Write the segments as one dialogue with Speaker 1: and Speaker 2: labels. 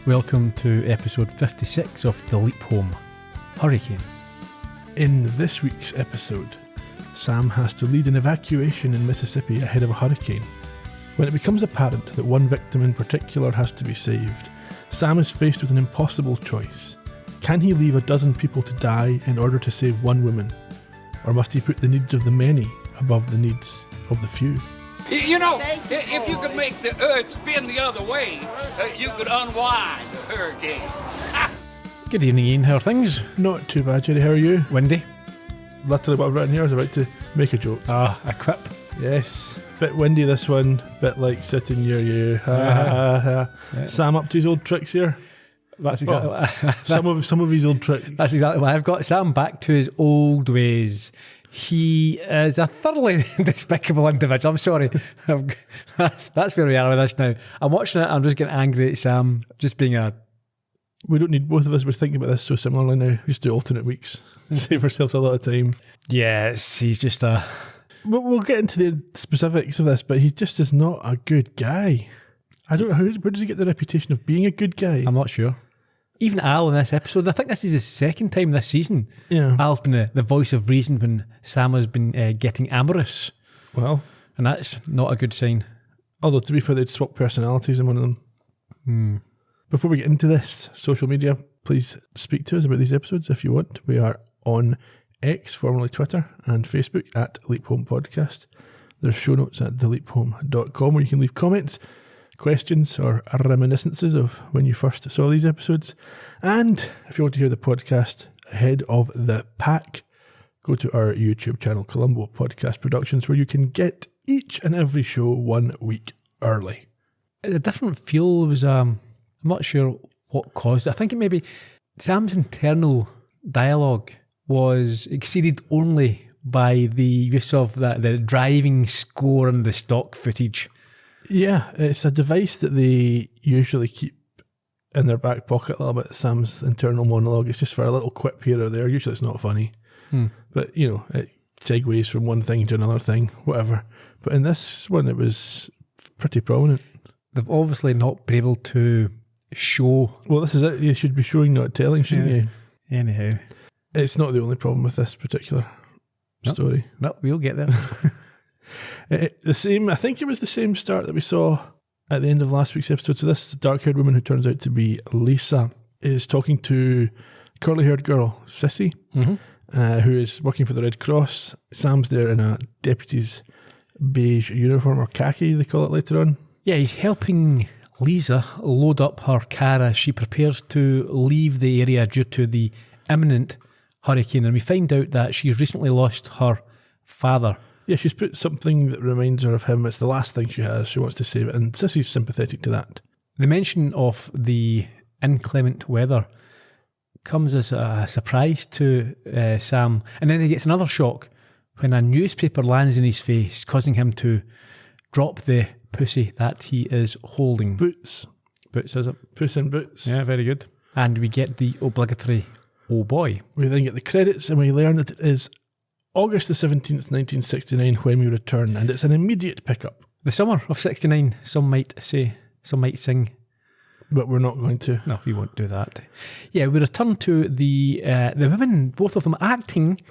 Speaker 1: welcome to episode 56 of The Leap Home, Hurricane.
Speaker 2: In this week's episode, Sam has to lead an evacuation in Mississippi ahead of a hurricane. When it becomes apparent that one victim in particular has to be saved, Sam is faced with an impossible choice. Can he leave a dozen people to die in order to save one woman? Or must he put the needs of the many above the needs of the few?
Speaker 3: You know, if you could make the earth spin the other way, you could unwind the hurricane.
Speaker 1: Good evening, Ian. How are things?
Speaker 2: Not too bad, Gerry. How are you?
Speaker 1: Windy.
Speaker 2: Literally what I've written here. I was about to make a joke.
Speaker 1: A quip.
Speaker 2: Yes. Bit windy this one. Bit like sitting near you.
Speaker 1: Yeah.
Speaker 2: Sam up to his old tricks here.
Speaker 1: That's exactly
Speaker 2: Some of his old tricks.
Speaker 1: That's exactly what I've got. Sam back to his old ways. He is a thoroughly despicable individual. I'm sorry. That's where we are with this now. I'm watching it. I'm just getting angry at Sam just being a...
Speaker 2: We don't need both of us. We're thinking about this so similarly now. We just do alternate weeks. Save ourselves a lot of time.
Speaker 1: Yes, he's just a...
Speaker 2: We'll get into the specifics of this, but he just is not a good guy. I don't know, where does he get the reputation of being a good guy?
Speaker 1: I'm not sure. Even Al in this episode, I think this is his second time this season.
Speaker 2: Yeah.
Speaker 1: Al's been the voice of reason when Sam has been getting amorous.
Speaker 2: Well.
Speaker 1: And that's not a good sign.
Speaker 2: Although, to be fair, they'd swap personalities in one of them. Before we get into this, social media, please speak to us about these episodes if you want. We are on X, formerly Twitter, and Facebook at Leap Home Podcast. There's show notes at theleaphome.com where you can leave comments, questions, or reminiscences of when you first saw these episodes. And if you want to hear the podcast ahead of the pack, go to our YouTube channel, Columbo Podcast Productions, where you can get each and every show 1 week early.
Speaker 1: A different feel was, I'm not sure what caused it. I think it maybe Sam's internal dialogue was exceeded only by the use of the driving score and the stock footage. Yeah,
Speaker 2: it's a device that they usually keep in their back pocket a little bit, Sam's internal monologue. It's just for a little quip here or there. Usually it's not funny. But, you know, it segues from one thing to another thing, whatever. But in this one, it was pretty prominent.
Speaker 1: They've obviously not been able to show...
Speaker 2: Well, this is it. You should be showing, not telling, shouldn't you?
Speaker 1: Anyhow.
Speaker 2: It's not the only problem with this particular story.
Speaker 1: No, we'll get there.
Speaker 2: I think it was the same start that we saw at the end of last week's episode. So this dark-haired woman who turns out to be Lisa is talking to curly-haired girl, Sissy, who is working for the Red Cross. Sam's there in a deputy's beige uniform, or khaki, they call it later on.
Speaker 1: Yeah, he's helping Lisa load up her car as she prepares to leave the area due to the imminent hurricane. And we find out that she's recently lost her father.
Speaker 2: Yeah, she's put something that reminds her of him. It's the last thing she has. She wants to save it, and Sissy's sympathetic to that.
Speaker 1: The mention of the inclement weather comes as a surprise to Sam, and then he gets another shock when a newspaper lands in his face, causing him to drop the pussy that he is holding.
Speaker 2: Boots,
Speaker 1: is it?
Speaker 2: Puss in Boots.
Speaker 1: Yeah, very good. And we get the obligatory "oh boy."
Speaker 2: We then get the credits, and we learn that it is August the 17th, 1969, when we return, and it's an immediate pickup.
Speaker 1: The summer of 69, some might say, some might sing.
Speaker 2: But we're not going to.
Speaker 1: No, we won't do that. Yeah, we return to the women, both of them acting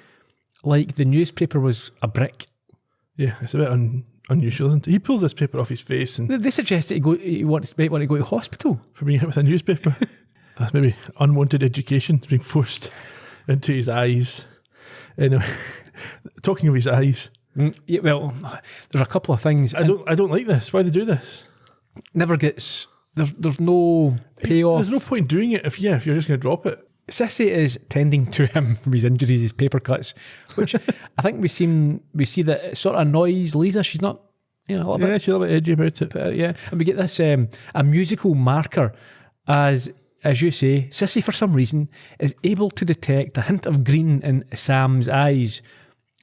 Speaker 1: like the newspaper was a brick.
Speaker 2: Yeah, it's a bit unusual, isn't it? He pulls this paper off his face. And
Speaker 1: they suggest that he might want to go to hospital.
Speaker 2: For being hit with a newspaper. That's maybe unwanted education being forced into his eyes. Anyway, talking of his eyes.
Speaker 1: Yeah, well, there's a couple of things.
Speaker 2: I don't like this. Why do they do this?
Speaker 1: Never gets... There's no payoff.
Speaker 2: There's no point doing it if you're just going to drop it.
Speaker 1: Sissy is tending to him from his injuries, his paper cuts, which I think we see that it sort of annoys Lisa. She's not, a little bit...
Speaker 2: she's a little bit edgy about it.
Speaker 1: Yeah, and we get this a musical marker as you say, Sissy for some reason is able to detect a hint of green in Sam's eyes.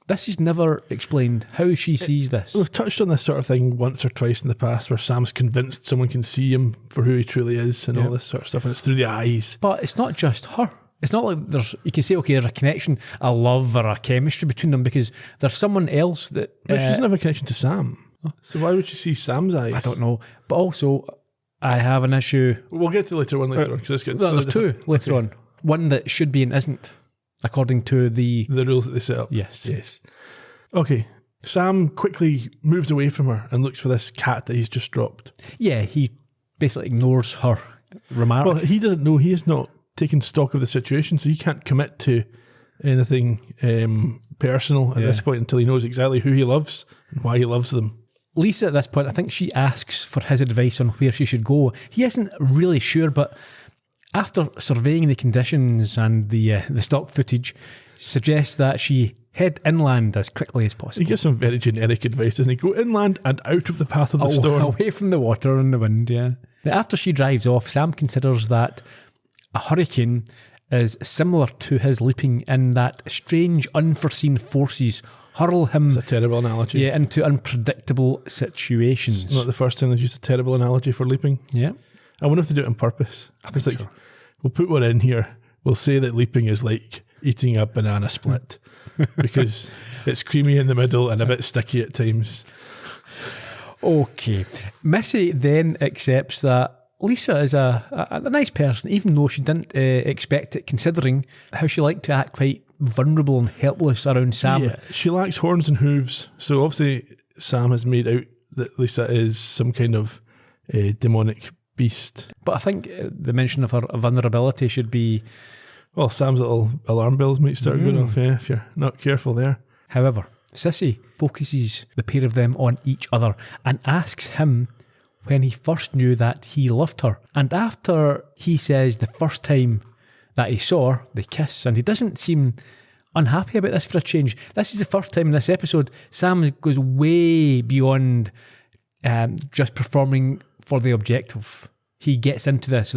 Speaker 1: This is never explained how she sees this.
Speaker 2: We've touched on this sort of thing once or twice in the past where Sam's convinced someone can see him for who he truly is and all this sort of stuff, and it's through the eyes.
Speaker 1: But it's not just her. It's not like you can say, okay, there's a connection, a love or a chemistry between them, because there's someone else that...
Speaker 2: But she doesn't have a connection to Sam. So why would she see Sam's eyes?
Speaker 1: I don't know. But also, I have an issue.
Speaker 2: We'll get to the later one later on, because it's getting
Speaker 1: There's two later on. One that should be and isn't, according to the
Speaker 2: rules that they set up.
Speaker 1: Yes.
Speaker 2: Okay. Sam quickly moves away from her and looks for this cat that he's just dropped.
Speaker 1: Yeah, he basically ignores her remark.
Speaker 2: Well, he doesn't know. He has not taken stock of the situation, so he can't commit to anything personal at this point until he knows exactly who he loves and why he loves them.
Speaker 1: Lisa, at this point, I think she asks for his advice on where she should go. He isn't really sure, but after surveying the conditions and the stock footage, suggests that she head inland as quickly as possible.
Speaker 2: He gives some very generic advice, doesn't he? Go inland and out of the path of the storm.
Speaker 1: Away from the water and the wind, yeah. Now, after she drives off, Sam considers that a hurricane is similar to his leaping in that strange, unforeseen forces hurl him
Speaker 2: It's a terrible analogy.
Speaker 1: into unpredictable situations.
Speaker 2: It's not the first time they've used a terrible analogy for leaping.
Speaker 1: Yeah.
Speaker 2: I wonder if they do it on purpose.
Speaker 1: I think so.
Speaker 2: We'll put one in here. We'll say that leaping is like eating a banana split because it's creamy in the middle and a bit sticky at times.
Speaker 1: Okay. Missy then accepts that Lisa is a nice person, even though she didn't expect it, considering how she liked to act quite vulnerable and helpless around Sam.
Speaker 2: Yeah, she lacks horns and hooves, so obviously Sam has made out that Lisa is some kind of demonic beast.
Speaker 1: But I think the mention of her vulnerability should be...
Speaker 2: Well, Sam's little alarm bells might start going off, if you're not careful there.
Speaker 1: However, Sissy focuses the pair of them on each other and asks him when he first knew that he loved her. And after he says the first time that he saw her, they kiss, and he doesn't seem unhappy about this for a change. This is the first time in this episode Sam goes way beyond just performing for the objective. He gets into this.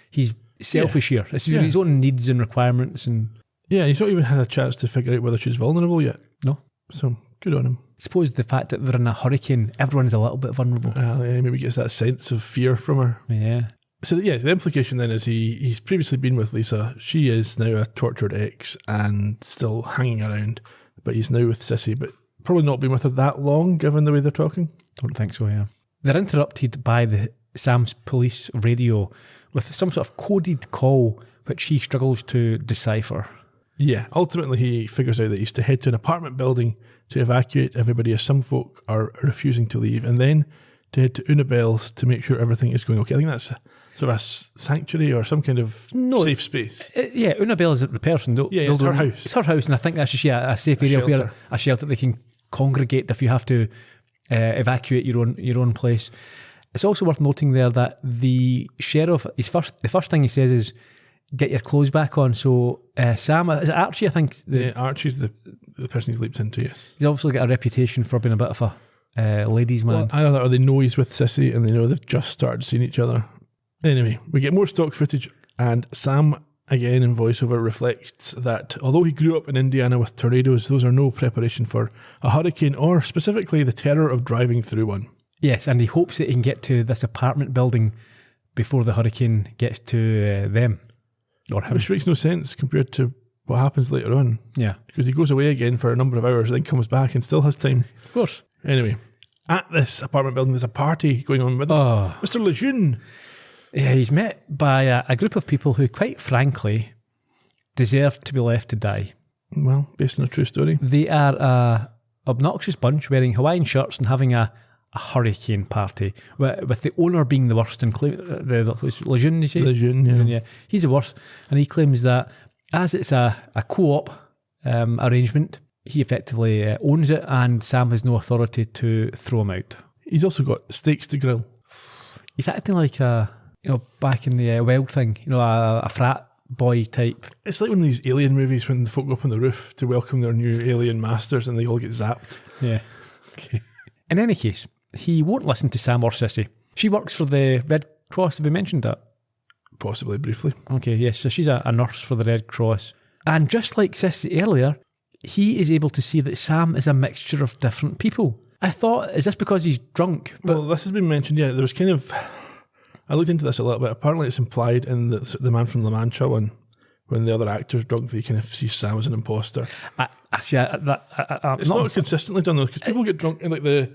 Speaker 1: He's selfish here. It's his own needs and requirements. And
Speaker 2: yeah, he's not even had a chance to figure out whether she's vulnerable yet.
Speaker 1: No.
Speaker 2: So, good on him.
Speaker 1: I suppose the fact that they're in a hurricane, everyone's a little bit vulnerable.
Speaker 2: Maybe gets that sense of fear from her.
Speaker 1: Yeah.
Speaker 2: So, the implication then is he's previously been with Lisa. She is now a tortured ex and still hanging around. But he's now with Sissy, but probably not been with her that long, given the way they're talking.
Speaker 1: Don't think so, yeah. They're interrupted by the Sam's police radio with some sort of coded call, which he struggles to decipher.
Speaker 2: Yeah, ultimately he figures out that he's to head to an apartment building to evacuate everybody as some folk are refusing to leave, and then to head to Unabel's to make sure everything is going okay. I think that's sort of a sanctuary or some kind of safe space.
Speaker 1: Unabel is the person.
Speaker 2: It's her house.
Speaker 1: It's her house, and I think that's just a safe area where a shelter they can congregate if you have to evacuate your own place. It's also worth noting there that the sheriff, the first thing he says is, get your clothes back on. So Sam, is it Archie, I think?
Speaker 2: Archie's the person he's leaped into, yes.
Speaker 1: He's obviously got a reputation for being a bit of a ladies' man.
Speaker 2: Well, either that or they know he's with Sissy and they know they've just started seeing each other. Anyway, we get more stock footage, and Sam, again in voiceover, reflects that although he grew up in Indiana with tornadoes, those are no preparation for a hurricane or specifically the terror of driving through one.
Speaker 1: Yes, and he hopes that he can get to this apartment building before the hurricane gets to them. Or him.
Speaker 2: Which makes no sense compared to what happens later on.
Speaker 1: Yeah.
Speaker 2: Because he goes away again for a number of hours, then comes back and still has time.
Speaker 1: Of course.
Speaker 2: Anyway, at this apartment building, there's a party going on with Mr. Lejeune.
Speaker 1: Yeah, he's met by a group of people who, quite frankly, deserve to be left to die.
Speaker 2: Well, based on a true story.
Speaker 1: They are a obnoxious bunch wearing Hawaiian shirts and having a hurricane party, with the owner being the worst and claim Lejeune, you say?
Speaker 2: Lejeune, yeah.
Speaker 1: He's the worst, and he claims that as it's a co-op arrangement, he effectively owns it, and Sam has no authority to throw him out.
Speaker 2: He's also got steaks to grill.
Speaker 1: He's acting like back in the Wild Thing, a frat boy type.
Speaker 2: It's like one of these alien movies when the folk go up on the roof to welcome their new alien masters and they all get zapped.
Speaker 1: Yeah. Okay. In any case, he won't listen to Sam or Sissy. She works for the Red Cross. Have we mentioned that?
Speaker 2: Possibly briefly.
Speaker 1: Okay, yes. So she's a nurse for the Red Cross. And just like Sissy earlier, he is able to see that Sam is a mixture of different people. I thought, is this because he's drunk?
Speaker 2: But well, this has been mentioned, yeah. There was kind of... I looked into this a little bit. Apparently it's implied in the Man from La Mancha one, when the other actor's drunk, they kind of see Sam as an imposter.
Speaker 1: I see.
Speaker 2: It's not consistently done though, because people get drunk and like the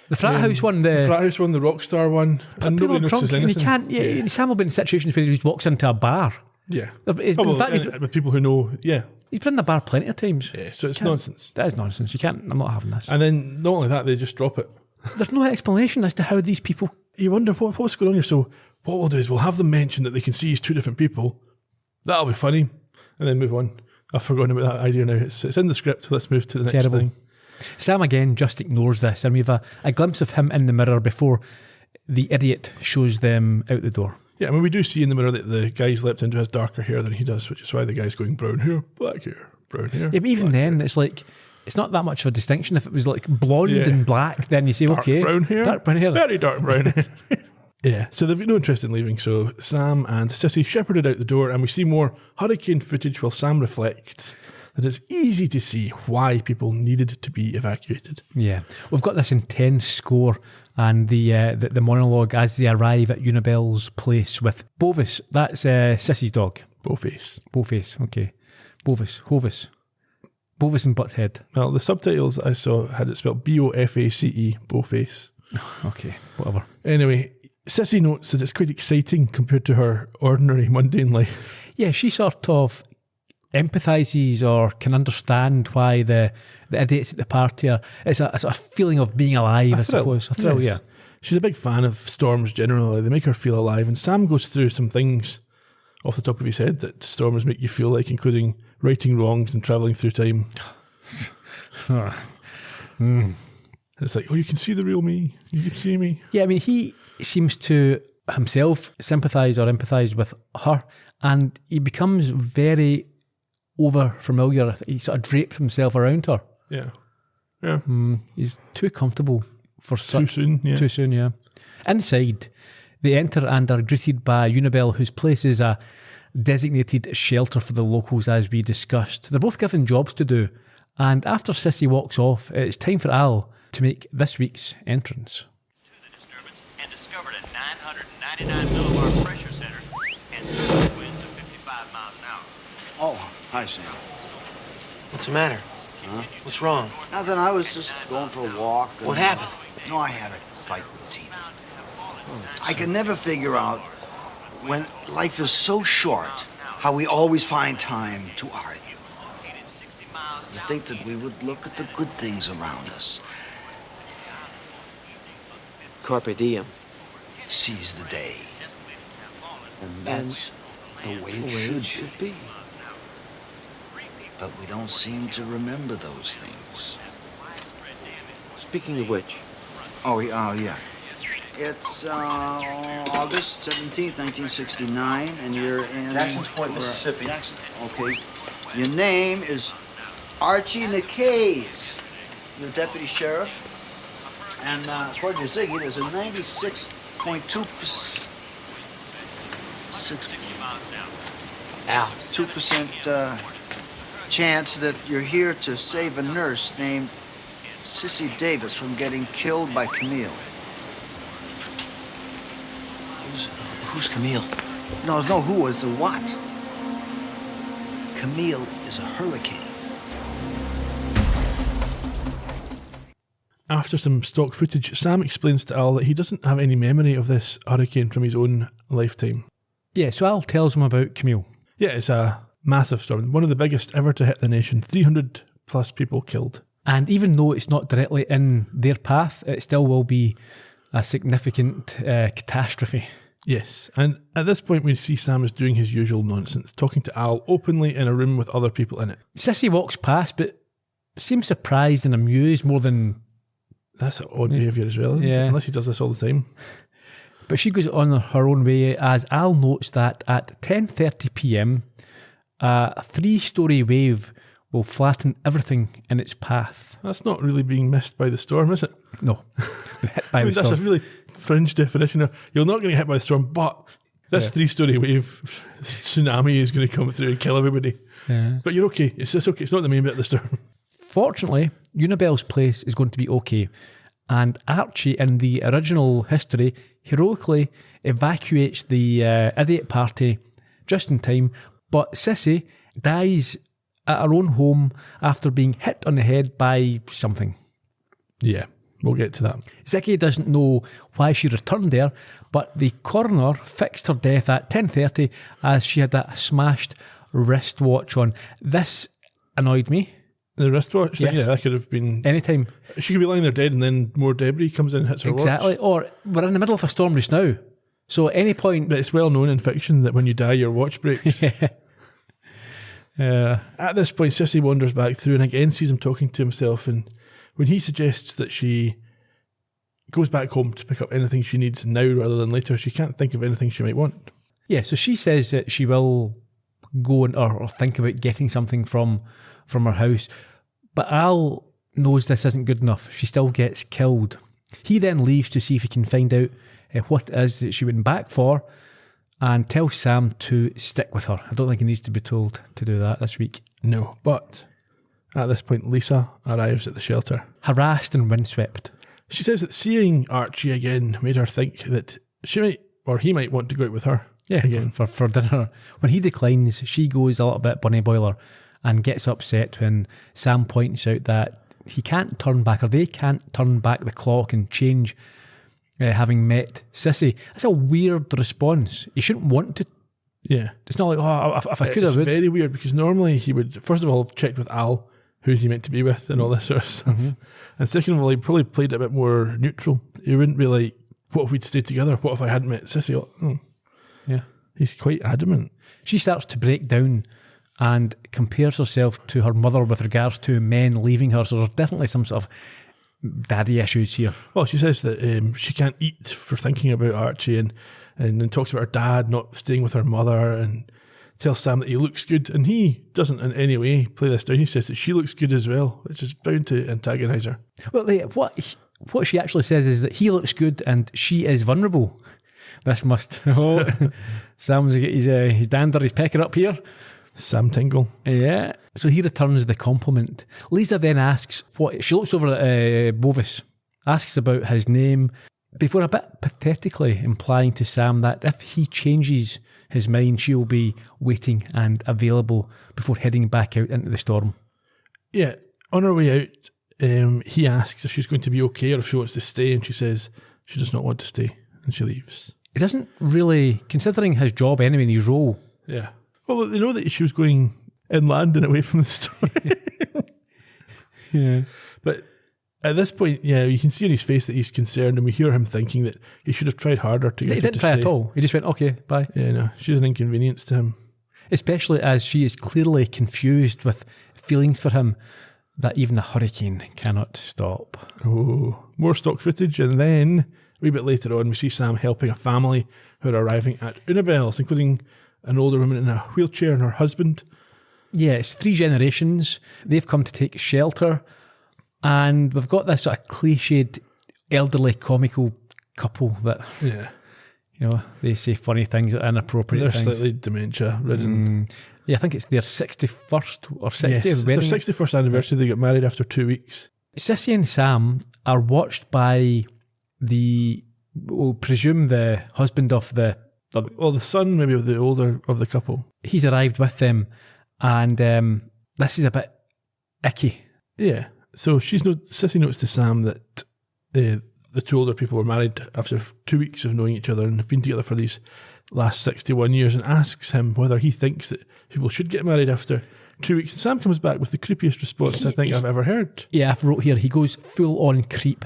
Speaker 1: The frat house one,
Speaker 2: the frat house one, the Rockstar one, and nobody notices anything.
Speaker 1: And he can't. Yeah. Sam will be in situations where he just walks into a bar.
Speaker 2: Yeah.
Speaker 1: In fact,
Speaker 2: with people who know. Yeah.
Speaker 1: He's been in the bar plenty of times.
Speaker 2: Yeah. So it's nonsense.
Speaker 1: That is nonsense. You can't. I'm not having this.
Speaker 2: And then not only that, they just drop it.
Speaker 1: There's no explanation as to how these people.
Speaker 2: You wonder what's going on here. So what we'll do is we'll have them mention that they can see he's two different people. That'll be funny, and then move on. I've forgotten about that idea now. It's in the script. Let's move to the next thing.
Speaker 1: Sam again just ignores this, and we have a glimpse of him in the mirror before the idiot shows them out the door.
Speaker 2: Yeah, I mean, we do see in the mirror that the guy's leapt into his darker hair than he does, which is why the guy's going brown hair, black hair, brown hair.
Speaker 1: Yeah, but even then, it's like, it's not that much of a distinction. If it was like blonde and black, then you say,
Speaker 2: dark
Speaker 1: okay.
Speaker 2: Brown hair.
Speaker 1: Dark brown hair.
Speaker 2: Very dark brown hair. Yeah, so they've got no interest in leaving, so Sam and Sissy shepherded out the door, and we see more hurricane footage while Sam reflects that it's easy to see why people needed to be evacuated.
Speaker 1: Yeah, we've got this intense score and the monologue as they arrive at Unibel's place with Bovis. That's Sissy's dog.
Speaker 2: Boface,
Speaker 1: okay. Bovis and Butthead.
Speaker 2: Well, the subtitles I saw had it spelled Boface, Boface.
Speaker 1: Okay, whatever.
Speaker 2: Anyway, Sissy notes that it's quite exciting compared to her ordinary, mundane life.
Speaker 1: Yeah, she sort of empathises or can understand why the idiots at the party are. It's a sort of feeling of being alive, I suppose. A thrill,
Speaker 2: yes.
Speaker 1: yeah.
Speaker 2: She's a big fan of storms generally. They make her feel alive. And Sam goes through some things off the top of his head that storms make you feel like, including righting wrongs and travelling through time. It's like, oh, you can see the real me. You can see me.
Speaker 1: Yeah, I mean, he seems to himself sympathise or empathise with her, and he becomes very over-familiar. He sort of drapes himself around her.
Speaker 2: Yeah.
Speaker 1: He's too comfortable for
Speaker 2: Too soon,
Speaker 1: yeah. Inside, they enter and are greeted by Unibel, whose place is a designated shelter for the locals, as we discussed. They're both given jobs to do, and after Sissy walks off, it's time for Al to make this week's entrance.
Speaker 4: To the disturbance and discovered a 999 millibar pressure center and surface winds of 55 miles an hour.
Speaker 5: Oh, hi, Sam.
Speaker 6: What's the matter?
Speaker 5: Huh?
Speaker 6: What's wrong?
Speaker 5: Nothing. I was just going for a walk. And,
Speaker 6: What happened?
Speaker 5: No, I had a fight with Tina. I can never figure out, when life is so short, how we always find time to argue. You'd think that we would look at the good things around us.
Speaker 6: Carpe diem.
Speaker 5: Seize the day. And that's the way it should be. But we don't seem to remember those things.
Speaker 6: Speaking of which.
Speaker 5: Oh, yeah. It's August 17th, 1969, and you're in...
Speaker 6: Jackson's Point, Mississippi.
Speaker 5: Jackson, okay. Your name is Archie Nicaise. You're deputy sheriff. And according to Ziggy, there's a 96.2%... 2% chance that you're here to save a nurse named Sissy Davis from getting killed by Camille.
Speaker 6: Who's Camille?
Speaker 5: No, who is the what? Camille is a hurricane.
Speaker 2: After some stock footage, Sam explains to Al that he doesn't have any memory of this hurricane from his own lifetime.
Speaker 1: Yeah, so Al tells him about Camille.
Speaker 2: Yeah, it's a massive storm, one of the biggest ever to hit the nation. 300 plus people killed.
Speaker 1: And even though it's not directly in their path, it still will be a significant catastrophe.
Speaker 2: Yes, and at this point we see Sam is doing his usual nonsense, talking to Al openly in a room with other people in it.
Speaker 1: Sissy walks past, but seems surprised and amused more than...
Speaker 2: That's an odd behaviour as well, isn't it? Unless he does this all the time.
Speaker 1: But she goes on her own way, as Al notes that at 10:30 p.m, a 3-story wave will flatten everything in its path.
Speaker 2: That's not really being missed by the storm, is it?
Speaker 1: No, it's been hit by the storm.
Speaker 2: That's a really fringe definition of, you're not going to get hit by the storm, but this 3-story wave tsunami is going to come through and kill everybody.
Speaker 1: Yeah.
Speaker 2: But you're okay. It's just okay. It's not the main bit of the storm.
Speaker 1: Fortunately, Unibel's place is going to be okay, and Archie, in the original history, heroically evacuates the idiot party just in time, but Sissy dies at her own home after being hit on the head by something.
Speaker 2: Yeah. We'll get to that.
Speaker 1: Ziggy doesn't know why she returned there, but the coroner fixed her death at 10:30 as she had that smashed wristwatch on. This annoyed me.
Speaker 2: The wristwatch?
Speaker 1: Yes.
Speaker 2: Yeah, that could have been...
Speaker 1: Anytime.
Speaker 2: She could be lying there dead and then more debris comes in and hits her
Speaker 1: Exactly.
Speaker 2: watch.
Speaker 1: Or we're in the middle of a storm just now. So at any point...
Speaker 2: But it's well known in fiction that when you die, your watch breaks. At this point, Sissy wanders back through and again sees him talking to himself, and when he suggests that she goes back home to pick up anything she needs now rather than later, she can't think of anything she might want.
Speaker 1: Yeah, so she says that she will go or think about getting something from her house, but Al knows this isn't good enough. She still gets killed. He then leaves to see if he can find out what it is that she went back for, and tells Sam to stick with her. I don't think he needs to be told to do that this week.
Speaker 2: No, but at this point, Lisa arrives at the shelter.
Speaker 1: Harassed and windswept.
Speaker 2: She says that seeing Archie again made her think that she might, or he might want to go out with her.
Speaker 1: Yeah,
Speaker 2: again.
Speaker 1: for dinner. When he declines, she goes a little bit bunny boiler and gets upset when Sam points out that he can't turn back, or they can't turn back the clock and change having met Sissy. That's a weird response. You shouldn't want to.
Speaker 2: Yeah.
Speaker 1: It's not like, oh, if I could, I
Speaker 2: It's
Speaker 1: would.
Speaker 2: very weird because normally he would, first of all, have checked with Al, who's he meant to be with, and all this sort of stuff.
Speaker 1: Mm-hmm.
Speaker 2: And second of all, he probably played it a bit more neutral. He wouldn't be like, what if we'd stayed together? What if I hadn't met Sissy? Oh.
Speaker 1: Yeah.
Speaker 2: He's quite adamant.
Speaker 1: She starts to break down and compares herself to her mother with regards to men leaving her. So there's definitely some sort of daddy issues here.
Speaker 2: Well, she says that she can't eat for thinking about Archie, and then talks about her dad not staying with her mother, and tells Sam that he looks good, and he doesn't in any way play this down. He says that she looks good as well, which is bound to antagonise her.
Speaker 1: Well, what she actually says is that he looks good and she is vulnerable. This must... Oh, Sam's got his dander, his pecker up here.
Speaker 2: Sam Tingle.
Speaker 1: Yeah. So he returns the compliment. Lisa then asks what... She looks over at Bovis, asks about his name, before a bit pathetically implying to Sam that if he changes his mind, she will be waiting and available before heading back out into the storm.
Speaker 2: Yeah. On her way out, he asks if she's going to be okay or if she wants to stay, and she says she does not want to stay, and she leaves.
Speaker 1: It doesn't really, considering his job anyway and his role.
Speaker 2: Yeah. Well, they know that she was going inland and away from the story.
Speaker 1: Yeah.
Speaker 2: But at this point, yeah, you can see on his face that he's concerned, and we hear him thinking that he should have tried harder to get
Speaker 1: He
Speaker 2: her
Speaker 1: didn't
Speaker 2: to
Speaker 1: try
Speaker 2: stay.
Speaker 1: at all. He just went, okay, bye.
Speaker 2: Yeah, no, she's an inconvenience to him.
Speaker 1: Especially as she is clearly confused with feelings for him that even a hurricane cannot stop.
Speaker 2: Oh, more stock footage, and then a wee bit later on, we see Sam helping a family who are arriving at Unibel's, including an older woman in a wheelchair and her husband.
Speaker 1: Yeah, it's 3 generations. They've come to take shelter, and we've got this sort of cliched elderly comical couple that,
Speaker 2: Yeah.
Speaker 1: you know, they say funny things that are inappropriate
Speaker 2: They're
Speaker 1: things.
Speaker 2: slightly dementia-ridden.
Speaker 1: Yeah, I think it's their 61st or 60th
Speaker 2: Yes, it's their
Speaker 1: wedding.
Speaker 2: 61st anniversary. They got married after 2 weeks.
Speaker 1: Sissy and Sam are watched by we'll presume the husband of the...
Speaker 2: Well, the son, maybe, of the older of the couple.
Speaker 1: He's arrived with them, and this is a bit icky.
Speaker 2: Yeah. So Sissy notes to Sam that the 2 older people were married after 2 weeks of knowing each other and have been together for these last 61 years, and asks him whether he thinks that people should get married after 2 weeks. And Sam comes back with the creepiest response I think I've ever heard.
Speaker 1: Yeah, I've wrote here, he goes full on creep.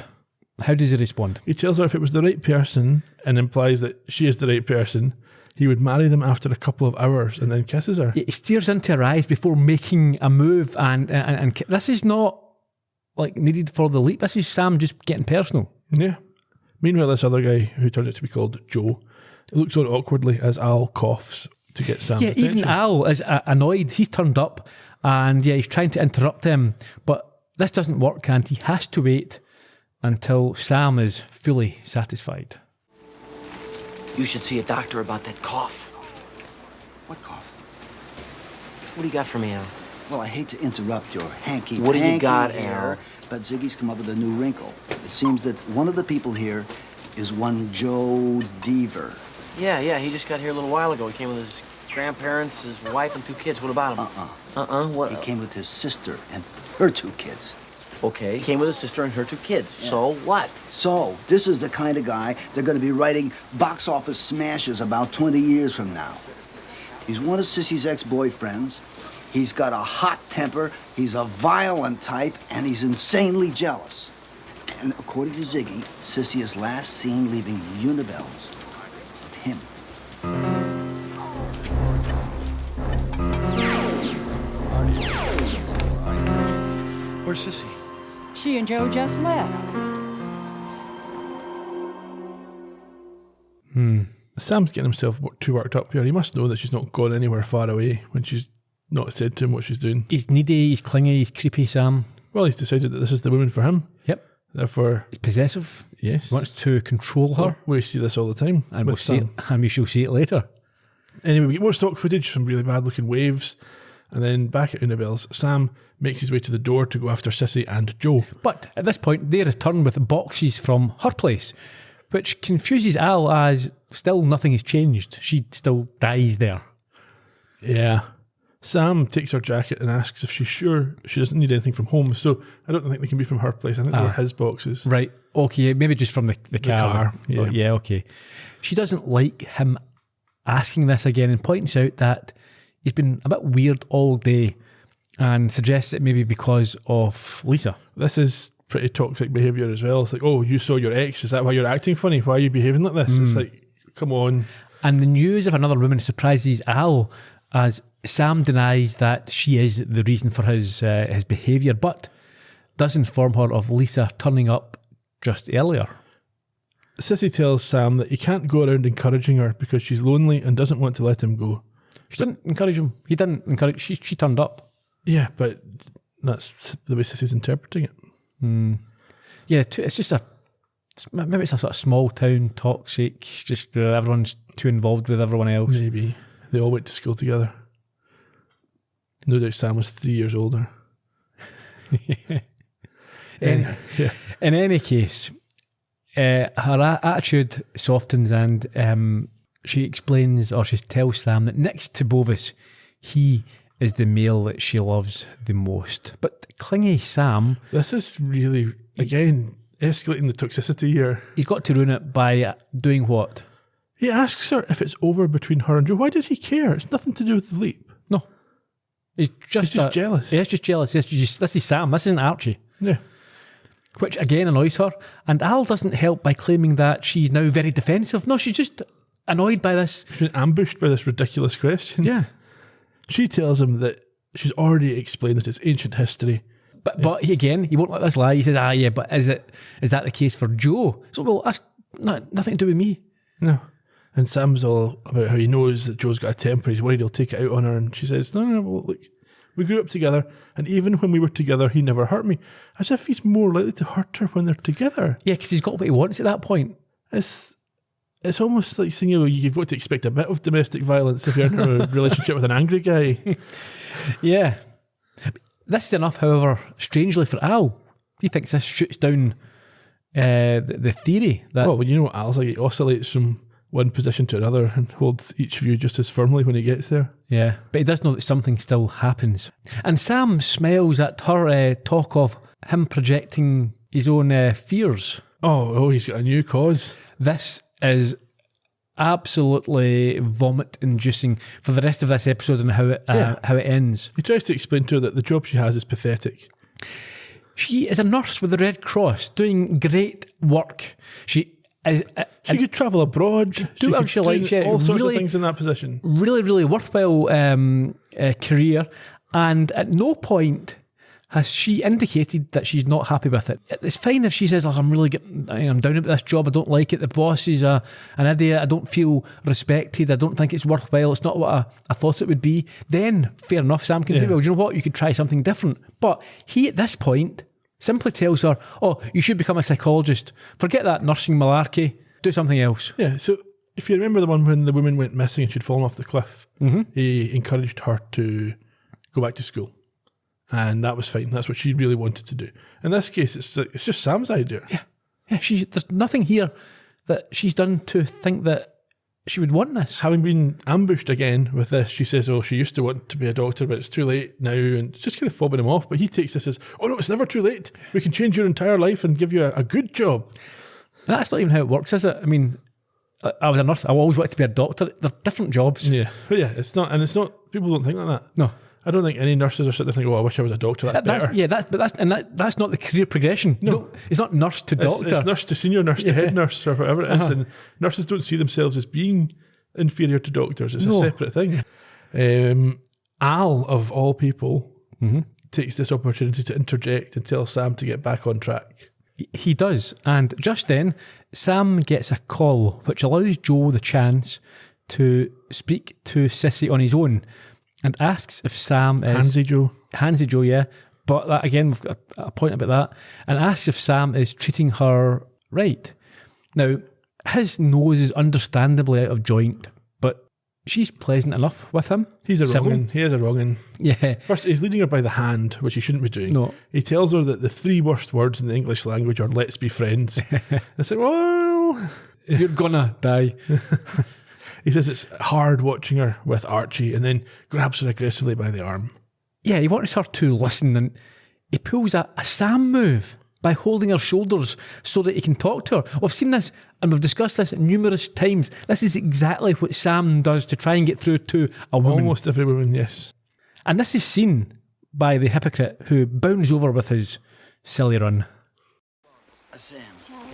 Speaker 1: How does he respond?
Speaker 2: He tells her if it was the right person, and implies that she is the right person, he would marry them after a couple of hours and then kisses her.
Speaker 1: He stares into her eyes before making a move, and this is not like needed for the leap. This is Sam just getting personal.
Speaker 2: Yeah. Meanwhile, this other guy, who turns out to be called Joe, looks on awkwardly as Al coughs to get Sam's attention.
Speaker 1: Even Al is annoyed. He's turned up, and yeah, he's trying to interrupt him, but this doesn't work, and he has to wait until Sam is fully satisfied.
Speaker 6: You should see a doctor about that cough.
Speaker 5: What cough?
Speaker 6: What do you got for me, Al?
Speaker 5: Well, I hate to interrupt your hanky
Speaker 6: What do you got,
Speaker 5: here,
Speaker 6: Al?
Speaker 5: but Ziggy's come up with a new wrinkle. It seems that one of the people here is one Joe Deaver.
Speaker 6: Yeah, he just got here a little while ago. He came with his grandparents, his wife, and 2 kids. What about him? What?
Speaker 5: He came with his sister and her 2 kids.
Speaker 6: Okay, he came with his sister and her 2 kids.
Speaker 5: Yeah.
Speaker 6: So what?
Speaker 5: So, this is the kind of guy they're going to be writing box office smashes about 20 years from now. He's one of Sissy's ex-boyfriends. He's got a hot temper, he's a violent type, and he's insanely jealous. And according to Ziggy, Sissy is last seen leaving Unibells with him.
Speaker 6: Where's Sissy?
Speaker 7: She and Joe just left.
Speaker 2: Sam's getting himself too worked up here. He must know that she's not gone anywhere far away when she's not said to him what she's doing.
Speaker 1: He's needy, he's clingy, he's creepy, Sam.
Speaker 2: Well, he's decided that this is the woman for him.
Speaker 1: Yep.
Speaker 2: Therefore,
Speaker 1: He's possessive.
Speaker 2: yes.
Speaker 1: He wants to control her.
Speaker 2: We see this all the time.
Speaker 1: And we'll
Speaker 2: with
Speaker 1: see it,
Speaker 2: Sam.
Speaker 1: and we shall see it later.
Speaker 2: Anyway, we get more stock footage, some really bad looking waves. And then back at Unibel's, Sam makes his way to the door to go after Sissy and Joe.
Speaker 1: But at this point, they return with boxes from her place, which confuses Al as still nothing has changed. She still dies there.
Speaker 2: Yeah. Sam takes her jacket and asks if she's sure she doesn't need anything from home. So I don't think they can be from her place. I think they were his boxes.
Speaker 1: Right, okay, maybe just from the car.
Speaker 2: yeah.
Speaker 1: Oh, yeah, okay. She doesn't like him asking this again and points out that he's been a bit weird all day and suggests it maybe because of Lisa.
Speaker 2: This is pretty toxic behaviour as well. It's like, oh, you saw your ex. Is that why you're acting funny? Why are you behaving like this? It's like, come on.
Speaker 1: And the news of another woman surprises Al as Sam denies that she is the reason for his behaviour, but does inform her of Lisa turning up just earlier.
Speaker 2: Sissy tells Sam that he can't go around encouraging her because she's lonely and doesn't want to let him go.
Speaker 1: She didn't encourage him. He didn't encourage. She turned up.
Speaker 2: Yeah, but that's the way Sissy's interpreting it.
Speaker 1: Yeah, it's just maybe it's a sort of small town toxic. Just everyone's too involved with everyone else.
Speaker 2: Maybe. They all went to school together. No doubt Sam was 3 years older.
Speaker 1: In any case, her attitude softens and she explains, or she tells Sam that next to Bovis, he is the male that she loves the most. But clingy Sam,
Speaker 2: This is really, again, escalating the toxicity here.
Speaker 1: he's got to ruin it by doing what?
Speaker 2: He asks her if it's over between her and Joe. Why does he care? It's nothing to do with the leap.
Speaker 1: No. He's just
Speaker 2: jealous.
Speaker 1: Yeah, he's just jealous. This is Sam. This isn't Archie.
Speaker 2: Yeah.
Speaker 1: Which again annoys her. And Al doesn't help by claiming that she's now very defensive. No, she's just annoyed by this.
Speaker 2: She's been ambushed by this ridiculous question.
Speaker 1: Yeah.
Speaker 2: She tells him that she's already explained that it's ancient history.
Speaker 1: But he won't let this lie. He says, yeah, but is that the case for Joe? So, well, that's nothing to do with me.
Speaker 2: No. And Sam's all about how he knows that Joe's got a temper. He's worried he'll take it out on her. And she says, no, well, look, we grew up together. And even when we were together, he never hurt me. As if he's more likely to hurt her when they're together.
Speaker 1: Yeah, because he's got what he wants at that point.
Speaker 2: It's almost like saying, you've got to expect a bit of domestic violence if you're in a relationship with an angry guy.
Speaker 1: Yeah. This is enough, however, strangely for Al. He thinks this shoots down the theory that...
Speaker 2: Well, you know what Al's like, he oscillates from one position to another and holds each view just as firmly when he gets there.
Speaker 1: Yeah, but he does know that something still happens. And Sam smiles at her talk of him projecting his own fears.
Speaker 2: Oh, he's got a new cause.
Speaker 1: This is absolutely vomit-inducing for the rest of this episode and how it ends.
Speaker 2: He tries to explain to her that the job she has is pathetic.
Speaker 1: She is a nurse with the Red Cross, doing great work. She
Speaker 2: could travel abroad.
Speaker 1: Do whatever she likes. Yeah,
Speaker 2: all sorts
Speaker 1: really,
Speaker 2: of things in that position.
Speaker 1: Really, really worthwhile career. And at no point has she indicated that she's not happy with it. It's fine if she says, I'm down about this job, I don't like it, the boss is an idiot, I don't feel respected, I don't think it's worthwhile, it's not what I thought it would be. Then, fair enough, Sam can say, well, you know what, you could try something different. But he, at this point, simply tells her, you should become a psychologist. Forget that nursing malarkey, do something else.
Speaker 2: Yeah, so if you remember the one when the woman went missing and she'd fallen off the cliff, he encouraged her to go back to school. And that was fine. That's what she really wanted to do. In this case, it's just Sam's idea.
Speaker 1: Yeah. There's nothing here that she's done to think that she would want this.
Speaker 2: Having been ambushed again with this, she says, she used to want to be a doctor, but it's too late now, and it's just kind of fobbing him off. But he takes this as, no, it's never too late. We can change your entire life and give you a good job.
Speaker 1: And that's not even how it works, is it? I mean, I was a nurse. I always wanted to be a doctor. They're different jobs.
Speaker 2: Yeah, but yeah, it's not, people don't think like that.
Speaker 1: No.
Speaker 2: I don't think any nurses are sitting there thinking, I wish I was a doctor. That's better.
Speaker 1: That's not the career progression.
Speaker 2: No.
Speaker 1: It's not nurse to doctor.
Speaker 2: It's nurse to senior nurse to head nurse or whatever it is. And nurses don't see themselves as being inferior to doctors. It's a separate thing. Al, of all people, takes this opportunity to interject and tell Sam to get back on track.
Speaker 1: He does. And just then, Sam gets a call, which allows Joe the chance to speak to Sissy on his own and asks if Sam is... Handsy Joe, yeah. But that, again, we've got a point about that. And asks if Sam is treating her right. Now, his nose is understandably out of joint, but she's pleasant enough with him.
Speaker 2: He's a wrong'un. He is a wrong'un.
Speaker 1: Yeah.
Speaker 2: First, he's leading her by the hand, which he shouldn't be doing.
Speaker 1: No.
Speaker 2: He tells her that the 3 worst words in the English language are "let's be friends." I said, well...
Speaker 1: You're gonna die.
Speaker 2: He says it's hard watching her with Archie, and then grabs her aggressively by the arm.
Speaker 1: Yeah, he wants her to listen, and he pulls a Sam move by holding her shoulders so that he can talk to her. We've seen this, and we've discussed this numerous times. This is exactly what Sam does to try and get through to a woman.
Speaker 2: Almost every woman, yes.
Speaker 1: And this is seen by the hypocrite who bounds over with his silly run.
Speaker 5: Sam.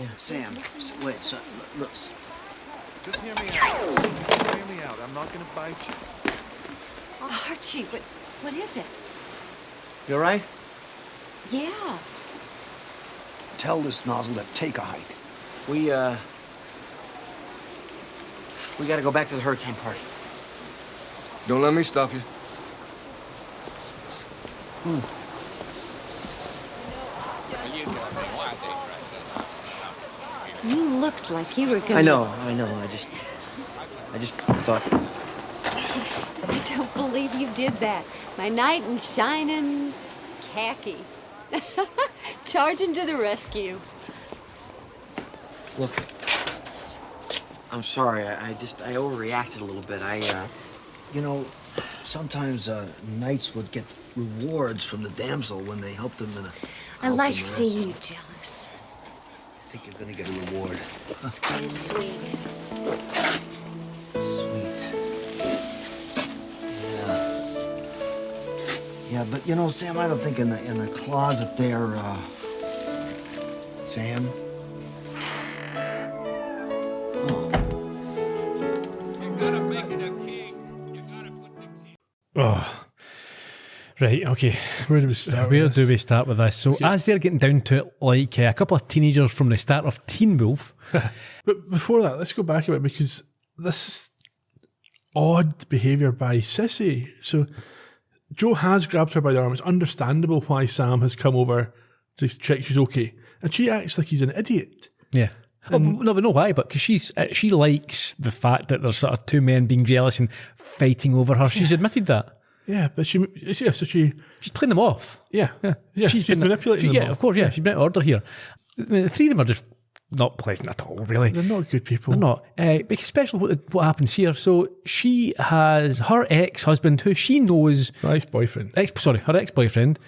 Speaker 5: Yeah. Sam. Wait, so, look.
Speaker 8: Just hear me out. Hear me out. I'm not going to bite you.
Speaker 7: Oh, Archie, what is it?
Speaker 6: You all right?
Speaker 7: Yeah.
Speaker 5: Tell this nozzle to take a hike.
Speaker 6: We got to go back to the hurricane party.
Speaker 8: Don't let me stop you.
Speaker 7: You looked like you were gonna...
Speaker 6: I know. I just thought...
Speaker 9: I don't believe you did that. My knight in shining khaki. Charging to the rescue.
Speaker 6: Look, I'm sorry. I overreacted a little bit.
Speaker 5: You know, sometimes knights would get rewards from the damsel when they helped them in a...
Speaker 9: I like seeing you jealous.
Speaker 5: I think you're gonna get a reward.
Speaker 9: It's kind of sweet.
Speaker 5: Sweet. Yeah, but you know, Sam, I don't think in the closet there, Sam. Oh.
Speaker 3: You gotta make it a king. You gotta put the king.
Speaker 1: Oh, right, okay.
Speaker 2: Where do we start?
Speaker 1: Where do we start with this? So, as they're getting down to it, like a couple of teenagers from the start of Teen Wolf.
Speaker 2: But before that, let's go back a bit, because this is odd behaviour by Sissy. So Joe has grabbed her by the arm. It's understandable why Sam has come over to check she's okay. And she acts like he's an idiot.
Speaker 1: Yeah. We know why, but because she likes the fact that there's sort of 2 men being jealous and fighting over her. She's admitted that.
Speaker 2: Yeah, but she's
Speaker 1: playing them off.
Speaker 2: Yeah. She's manipulating them.
Speaker 1: Yeah, of course, yeah. She's been out of order here. The 3 of them are just not pleasant at all, really.
Speaker 2: They're not good people.
Speaker 1: They're not. Especially what happens here. So she has her ex-husband, who she knows...
Speaker 2: Her ex-boyfriend.
Speaker 1: Her ex-boyfriend.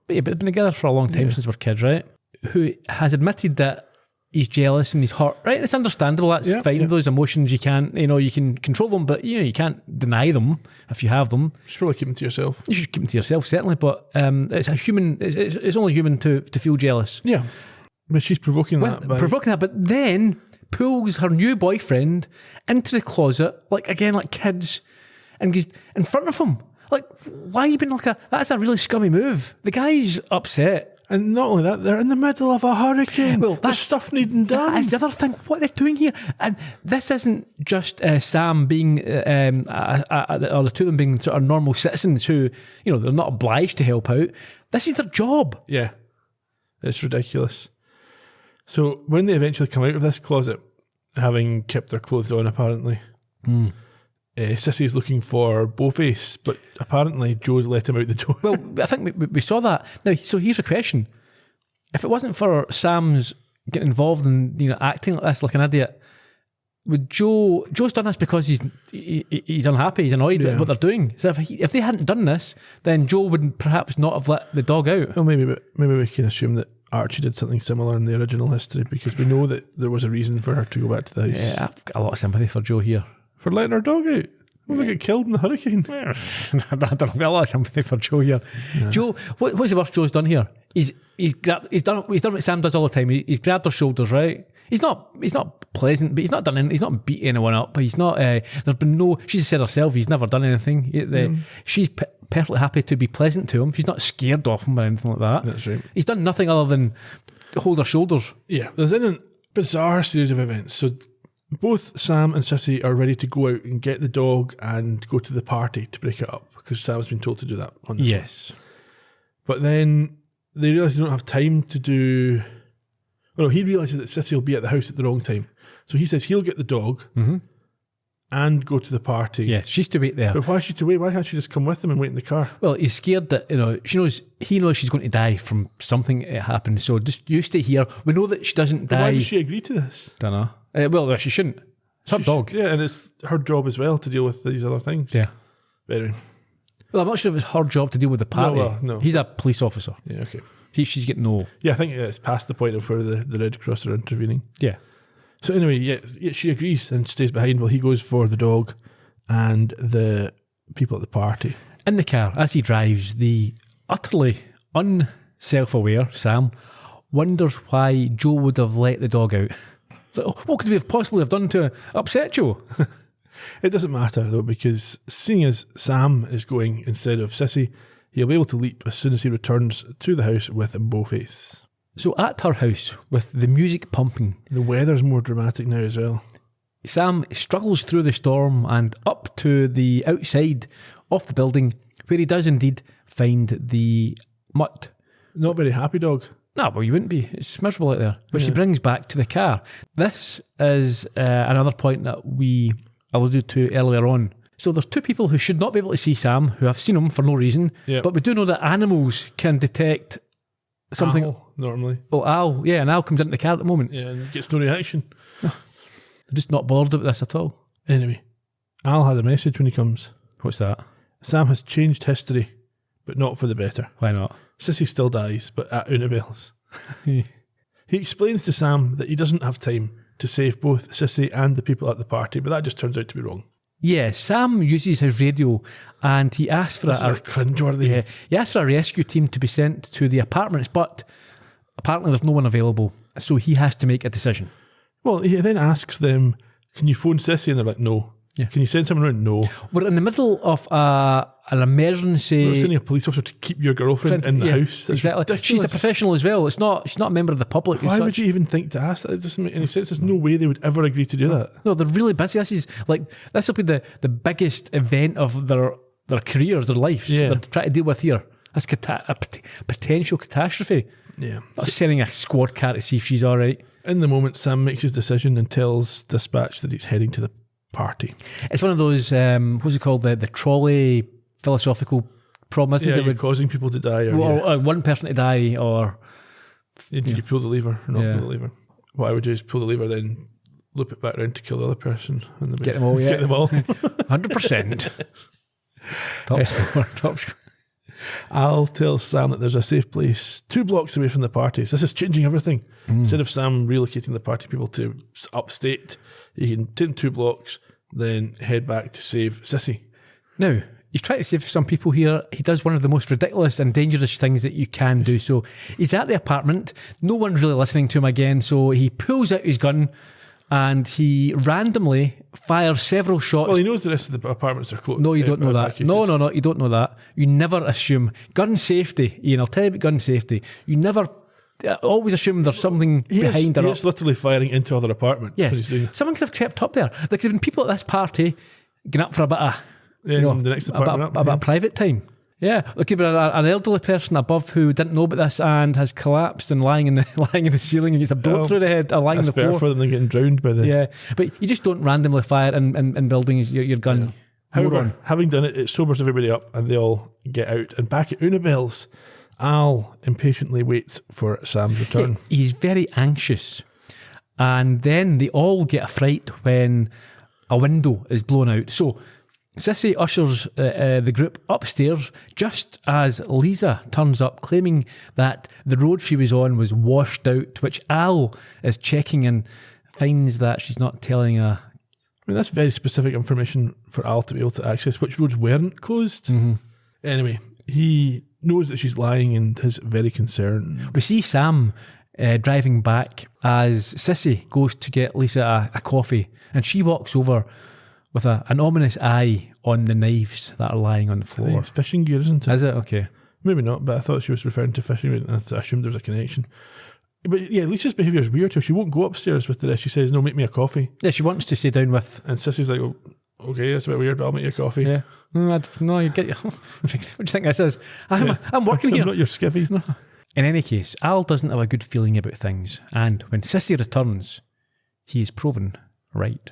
Speaker 1: But they've been together for a long time since we're kids, right? Who has admitted that he's jealous and he's hurt. Right, it's understandable. That's fine. Those emotions, you can't, you can control them, but you can't deny them if you have them.
Speaker 2: You should probably keep them to yourself.
Speaker 1: You should keep them to yourself, certainly. But it's a human. It's only human to feel jealous.
Speaker 2: Yeah, but she's provoking that.
Speaker 1: But then pulls her new boyfriend into the closet, like kids, and goes in front of him. Like, why are you being that's a really scummy move. The guy's upset.
Speaker 2: And not only that, they're in the middle of a hurricane. Well, there's stuff needing done.
Speaker 1: That's the other thing. What they're doing here. And this isn't just Sam being, or the 2 of them being sort of normal citizens who, they're not obliged to help out. This is their job.
Speaker 2: Yeah. It's ridiculous. So when they eventually come out of this closet, having kept their clothes on apparently, Sissy's looking for Bowface, but apparently Joe's let him out the door.
Speaker 1: Well, I think we saw that. Now, so here's a question. If it wasn't for Sam's getting involved in, acting like this, like an idiot, with Joe's done this because he's unhappy, he's annoyed with what they're doing. So if they hadn't done this, then Joe would perhaps not have let the dog out.
Speaker 2: Well, maybe we can assume that Archie did something similar in the original history, because we know that there was a reason for her to go back to the house.
Speaker 1: Yeah, I've got a lot of sympathy for Joe here.
Speaker 2: For letting her dog out? What if they get killed in the hurricane?
Speaker 1: I don't know, I've got a lot of sympathy for Joe here. Yeah. Joe, what's the worst Joe's done here? He's done what Sam does all the time. He's grabbed her shoulders, right? He's not pleasant, but he's not beating anyone up. He's not. There's been no. She's said herself, he's never done anything. She's perfectly happy to be pleasant to him. She's not scared of him or anything like that.
Speaker 2: That's right.
Speaker 1: He's done nothing other than hold her shoulders.
Speaker 2: Yeah, there's a bizarre series of events. So both Sam and Sissy are ready to go out and get the dog and go to the party to break it up, because Sam's been told to do that.
Speaker 1: Yes,
Speaker 2: but then they realise they don't have time to do. Well, he realises that Sissy will be at the house at the wrong time. So he says he'll get the dog and go to the party.
Speaker 1: Yeah, she's to wait there.
Speaker 2: But why is she to wait? Why can't she just come with him and wait in the car?
Speaker 1: Well, he's scared that, he knows she's going to die from something that happened. So just you stay here. We know that she doesn't die.
Speaker 2: Why does she agree to this?
Speaker 1: Don't know. Well, she shouldn't. It's her dog.
Speaker 2: Yeah, and it's her job as well to deal with these other things.
Speaker 1: Yeah.
Speaker 2: Very.
Speaker 1: Well, I'm not sure if it's her job to deal with the party.
Speaker 2: No.
Speaker 1: He's a police officer.
Speaker 2: Yeah, okay.
Speaker 1: She's getting no.
Speaker 2: Yeah, I think it's past the point of where the Red Cross are intervening.
Speaker 1: Yeah.
Speaker 2: So anyway, yeah, she agrees and stays behind while he goes for the dog and the people at the party.
Speaker 1: In the car, as he drives, the utterly unself-aware Sam wonders why Joe would have let the dog out. It's like, what could we have possibly have done to upset Joe?
Speaker 2: It doesn't matter though, because seeing as Sam is going instead of Sissy, he'll be able to leap as soon as he returns to the house with Bowface.
Speaker 1: So at her house, with the music pumping,
Speaker 2: the weather's more dramatic now as well.
Speaker 1: Sam struggles through the storm and up to the outside of the building, where he does indeed find the mutt.
Speaker 2: Not very happy dog.
Speaker 1: No, well, you wouldn't be. It's miserable out there. Which he brings back to the car. This is another point that we alluded to earlier on. So there's two people who should not be able to see Sam, who have seen him for no reason.
Speaker 2: Yep.
Speaker 1: But we do know that animals can detect something.
Speaker 2: Al, normally.
Speaker 1: Oh, Al. Yeah, and Al comes into the car at the moment.
Speaker 2: Yeah, and gets no reaction.
Speaker 1: They're just not bothered about this at all.
Speaker 2: Anyway, Al has a message when he comes.
Speaker 1: What's that?
Speaker 2: Sam has changed history, but not for the better.
Speaker 1: Why not?
Speaker 2: Sissy still dies, but at Unibel's. He explains to Sam that he doesn't have time to save both Sissy and the people at the party, but that just turns out to be wrong.
Speaker 1: Yeah, Sam uses his radio and he asks for
Speaker 2: cringeworthy.
Speaker 1: Yeah, he asks for a rescue team to be sent to the apartments, but apparently there's no one available, so he has to make a decision.
Speaker 2: Well, he then asks them, "Can you phone Sissy?" And they're like, "No."
Speaker 1: Yeah.
Speaker 2: Can you send someone around? No.
Speaker 1: We're in the middle of an emergency.
Speaker 2: We're sending a police officer to keep your girlfriend in the house. That's
Speaker 1: exactly.
Speaker 2: ridiculous.
Speaker 1: She's a professional as well. She's not a member of the public.
Speaker 2: Why would you even think to ask that? It doesn't make any sense. There's no way they would ever agree to do that.
Speaker 1: No, they're really busy. This will be the biggest event of their careers, their lives.
Speaker 2: Yeah.
Speaker 1: They're trying to deal with here. That's a potential catastrophe.
Speaker 2: Yeah.
Speaker 1: Not sending a squad car to see if she's all right.
Speaker 2: In the moment, Sam makes his decision and tells Dispatch that he's heading to the party.
Speaker 1: It's one of those, what's it called, the trolley philosophical problem, isn't it?
Speaker 2: You're causing people to die.
Speaker 1: Or one person to die, or...
Speaker 2: Did you pull the lever or not pull the lever? What I would do is pull the lever, then loop it back around to kill the other person. And
Speaker 1: get them all, yeah.
Speaker 2: Get them all.
Speaker 1: 100%. Top score.
Speaker 2: Al tells Sam that there's a safe place 2 blocks away from the party. So this is changing everything. Instead of Sam relocating the party people to upstate, he can take 2 blocks, then head back to save Sissy.
Speaker 1: Now, he's trying to save some people here. He does one of the most ridiculous and dangerous things that you can do. So he's at the apartment. No one's really listening to him again. So he pulls out his gun and he randomly fires several shots.
Speaker 2: Well, he knows the rest of the apartments are closed.
Speaker 1: No, you don't know that. No, you don't know that. You never assume. Gun safety, Ian, I'll tell you about gun safety. You never... always assume there's something behind her.
Speaker 2: He's literally firing into other apartments.
Speaker 1: Yes. Someone could have crept up there. There could have been people at this party getting up for a bit of...
Speaker 2: the next apartment
Speaker 1: a bit of private time. Yeah, there could be an elderly person above who didn't know about this and has collapsed and lying in the ceiling and gets a bullet through the head, or lying on the floor.
Speaker 2: That's better for them than getting drowned by the...
Speaker 1: Yeah, but you just don't randomly fire in buildings your gun.
Speaker 2: Yeah. However, having done it, it sobers everybody up and they all get out. And back at Unibel's, Al impatiently waits for Sam's return.
Speaker 1: He's very anxious. And then they all get a fright when a window is blown out. So Sissy ushers the group upstairs just as Lisa turns up, claiming that the road she was on was washed out, which Al is checking and finds that she's not telling a...
Speaker 2: I mean, that's very specific information for Al to be able to access which roads weren't closed.
Speaker 1: Mm-hmm.
Speaker 2: Anyway, he knows that she's lying and is very concerned.
Speaker 1: We see Sam driving back as Sissy goes to get Lisa a coffee, and she walks over with an ominous eye on the knives that are lying on the
Speaker 2: I think
Speaker 1: floor.
Speaker 2: it's fishing gear, isn't it?
Speaker 1: Is it? Okay.
Speaker 2: Maybe not, but I thought she was referring to fishing, and I assumed there was a connection. But yeah, Lisa's behaviour is weird. She won't go upstairs with the rest. She says, no, make me a coffee.
Speaker 1: Yeah, she wants to stay down with...
Speaker 2: And Sissy's like, oh, okay, that's a bit weird, but I'll make you a coffee.
Speaker 1: Yeah. No, you get... What do you think this is? I'm working
Speaker 2: I'm
Speaker 1: here.
Speaker 2: not your skivvy.
Speaker 1: No. In any case, Al doesn't have a good feeling about things, and when Sissy returns, he is proven right.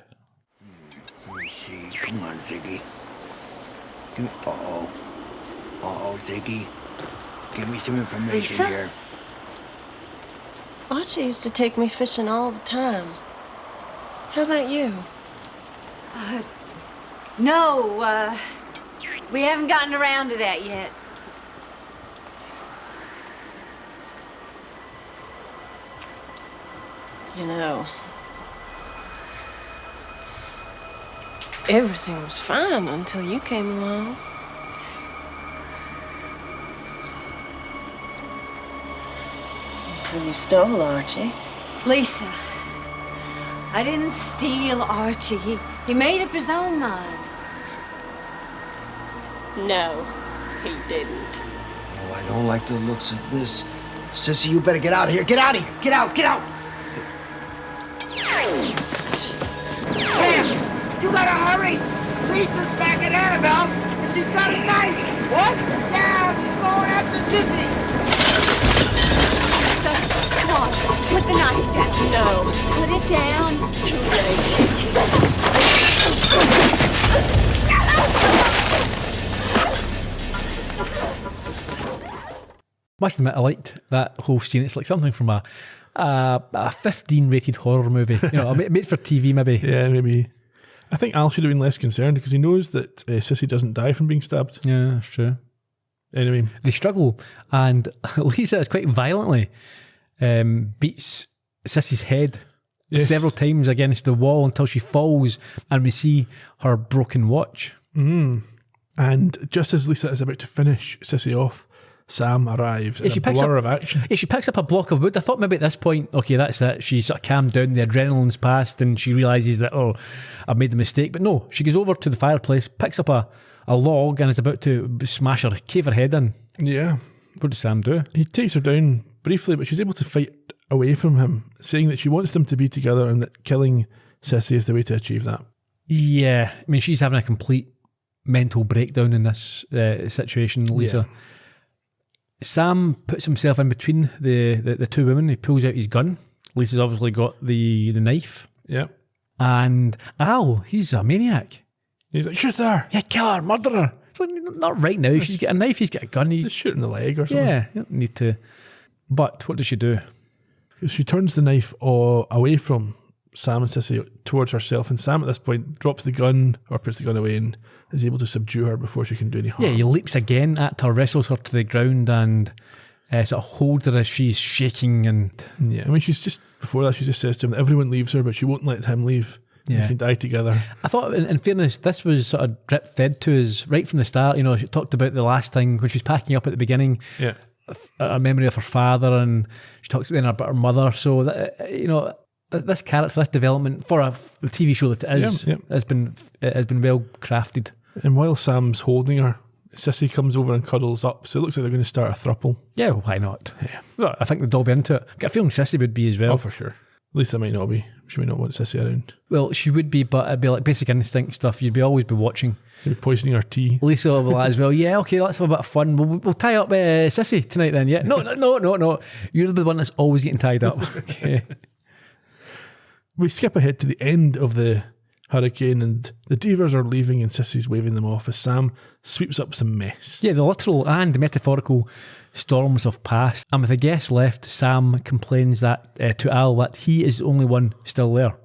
Speaker 5: Let me see. Come on, Ziggy. Give me... Uh-oh, Ziggy. Give me some information
Speaker 7: Lisa?
Speaker 5: here.
Speaker 10: Archie used to take me fishing all the time. How about you?
Speaker 9: No, we haven't gotten around to that yet.
Speaker 10: You know, everything was fine until you came along. Until you stole Archie.
Speaker 9: Lisa, I didn't steal Archie. He made up his own mind.
Speaker 10: No, he didn't.
Speaker 5: Oh, I don't like the looks of this. Sissy, you better get out of here. Get out of here. Get out. Get out. Sam, you gotta hurry. Lisa's back at Annabelle's, and she's got a knife. What? Yeah, she's going after Sissy.
Speaker 9: So, come on, put the knife down.
Speaker 10: No.
Speaker 9: Put it down.
Speaker 10: It's too late.
Speaker 1: Must admit, I liked that whole scene. It's like something from a 15 rated horror movie. You know, made for TV maybe.
Speaker 2: Yeah, maybe. I think Al should have been less concerned because he knows that Sissy doesn't die from being stabbed.
Speaker 1: Yeah, that's true.
Speaker 2: Anyway.
Speaker 1: They struggle, and Lisa is quite violently beats Sissy's head several times against the wall until she falls, and we see her broken watch.
Speaker 2: And just as Lisa is about to finish Sissy off, Sam arrives in a blur of action.
Speaker 1: Yeah, she picks up a block of wood. I thought maybe at this point, okay, that's it. She's sort of calmed down, the adrenaline's passed, and she realises that, oh, I've made the mistake. But no, she goes over to the fireplace, picks up a log, and is about to smash her, cave her head in.
Speaker 2: Yeah.
Speaker 1: What does Sam do?
Speaker 2: He takes her down briefly, but she's able to fight away from him, saying that she wants them to be together and that killing Sissy is the way to achieve that.
Speaker 1: Yeah, I mean, she's having a complete mental breakdown in this situation, Lisa. Yeah. Sam puts himself in between the two women. He pulls out his gun. Lisa's obviously got the knife.
Speaker 2: Yeah.
Speaker 1: And Al, he's a maniac.
Speaker 2: He's like, shoot her.
Speaker 1: Yeah, kill her, murder her. It's like, not right now. She's got a knife, he's got a gun.
Speaker 2: Just shoot in the leg or something.
Speaker 1: Yeah, you don't need to. But what does she do?
Speaker 2: She turns the knife away from Sam and Sissy towards herself, and Sam at this point drops the gun or puts the gun away and is able to subdue her before she can do any harm.
Speaker 1: Yeah, he leaps again at her, wrestles her to the ground, and sort of holds her as she's shaking. And
Speaker 2: yeah, I mean, she just says to him that everyone leaves her, but she won't let him leave. Yeah. They can die together.
Speaker 1: I thought, in fairness, this was sort of drip fed to us right from the start. You know, she talked about the last thing when she was packing up at the beginning.
Speaker 2: Yeah.
Speaker 1: A memory of her father, and she talks then about her mother. So, that, you know, this character, this development for the TV show that it is, has been well crafted.
Speaker 2: And while Sam's holding her, Sissy comes over and cuddles up, so it looks like they're going to start a throuple.
Speaker 1: Yeah, well, why not?
Speaker 2: Yeah.
Speaker 1: Well, I think they'd all be into it. Got a feeling Sissy would be as well.
Speaker 2: Oh, for sure. Lisa might not be. She may not want Sissy around.
Speaker 1: Well, she would be, but it'd be like Basic Instinct stuff. You'd always be watching.
Speaker 2: She'd be poisoning her tea.
Speaker 1: Lisa will as well. Yeah, okay, let's have a bit of fun. We'll tie up Sissy tonight then, yeah? No. You're the one that's always getting tied up. Okay.
Speaker 2: We skip ahead to the end of the Hurricane, and the divers are leaving and Sissy's waving them off as Sam sweeps up some mess.
Speaker 1: Yeah, the literal and the metaphorical storms have passed, and with the guests left, Sam complains that to Al that he is the only one still there.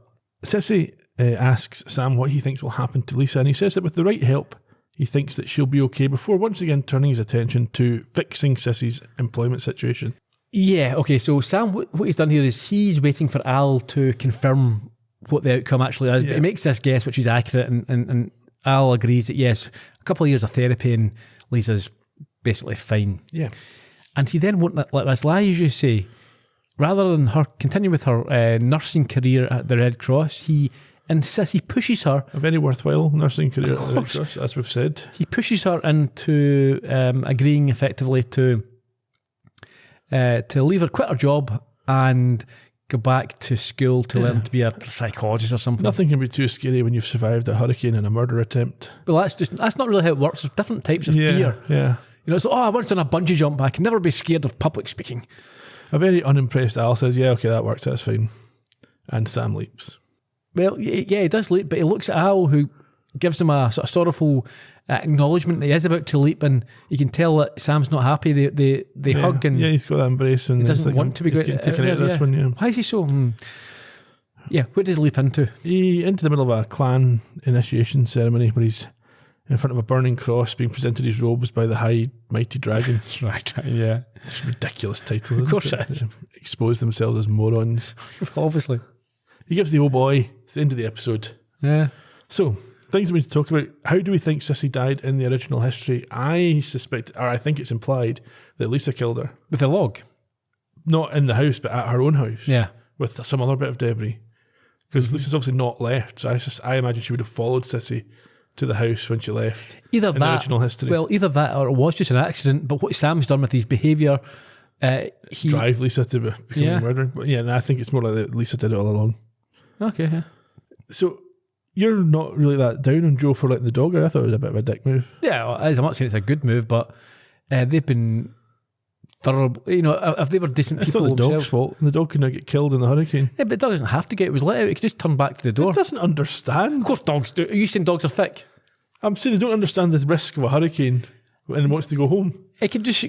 Speaker 2: Sissy asks Sam what he thinks will happen to Lisa, and he says that with the right help, he thinks that she'll be okay, before once again turning his attention to fixing Sissy's employment situation.
Speaker 1: Yeah, okay, so Sam, what he's done here is he's waiting for Al to confirm what the outcome actually is, but he makes this guess which is accurate, and Al agrees that yes, a couple of years of therapy and Lisa's basically fine.
Speaker 2: Yeah.
Speaker 1: And he then won't let this lie, as you say. Rather than her continue with her nursing career at the Red Cross, he insists, he pushes her.
Speaker 2: A very worthwhile nursing career at the Red Cross, as we've said.
Speaker 1: He pushes her into agreeing effectively to leave her, quit her job, and go back to school to learn to be a psychologist or something.
Speaker 2: Nothing can be too scary when you've survived a hurricane and a murder attempt.
Speaker 1: Well, that's not really how it works. There's different types of fear.
Speaker 2: Yeah.
Speaker 1: You know, it's I once done a bungee jump, I can never be scared of public speaking.
Speaker 2: A very unimpressed Al says, yeah, okay, that works, that's fine. And Sam leaps.
Speaker 1: Well, yeah, he does leap, but he looks at Al, who gives him a sort of sorrowful acknowledgement that he is about to leap, and you can tell that Sam's not happy. They hug, and
Speaker 2: he's got that embrace, and
Speaker 1: he doesn't want to be
Speaker 2: getting taken out of this one. Yeah.
Speaker 1: Why is he so? Yeah, what did he leap into?
Speaker 2: Into the middle of a clan initiation ceremony where he's in front of a burning cross, being presented his robes by the high mighty dragon.
Speaker 1: right, yeah.
Speaker 2: It's a ridiculous title.
Speaker 1: Of course it is.
Speaker 2: Expose themselves as morons.
Speaker 1: Obviously.
Speaker 2: He gives the old boy. It's the end of the episode.
Speaker 1: Yeah.
Speaker 2: So, things we need to talk about. How do we think Sissy died in the original history? I suspect, or I think it's implied, that Lisa killed her.
Speaker 1: With a log?
Speaker 2: Not in the house, but at her own house.
Speaker 1: Yeah.
Speaker 2: With some other bit of debris. Because Lisa's obviously not left, so I imagine she would have followed Sissy to the house when she left.
Speaker 1: Either
Speaker 2: in
Speaker 1: that,
Speaker 2: the original history.
Speaker 1: Well, either that or it was just an accident, but what Sam's done with his behaviour, he...
Speaker 2: Drive Lisa to becoming a murderer. But yeah, I think it's more like that Lisa did it all along.
Speaker 1: Okay, yeah.
Speaker 2: So, you're not really that down on Joe for letting the dog out. I thought it was a bit of a dick move.
Speaker 1: Yeah, well, I'm not saying it's a good move, but they've been thorough. You know, if they were decent
Speaker 2: it's
Speaker 1: people
Speaker 2: not the
Speaker 1: themselves.
Speaker 2: dog's fault. The dog could not get killed in the hurricane.
Speaker 1: Yeah, but the dog doesn't have to get. It was let out. It could just turn back to the door.
Speaker 2: It doesn't understand.
Speaker 1: Of course, dogs do. Are you saying dogs are thick?
Speaker 2: I'm saying they don't understand the risk of a hurricane and wants to go home.
Speaker 1: It could just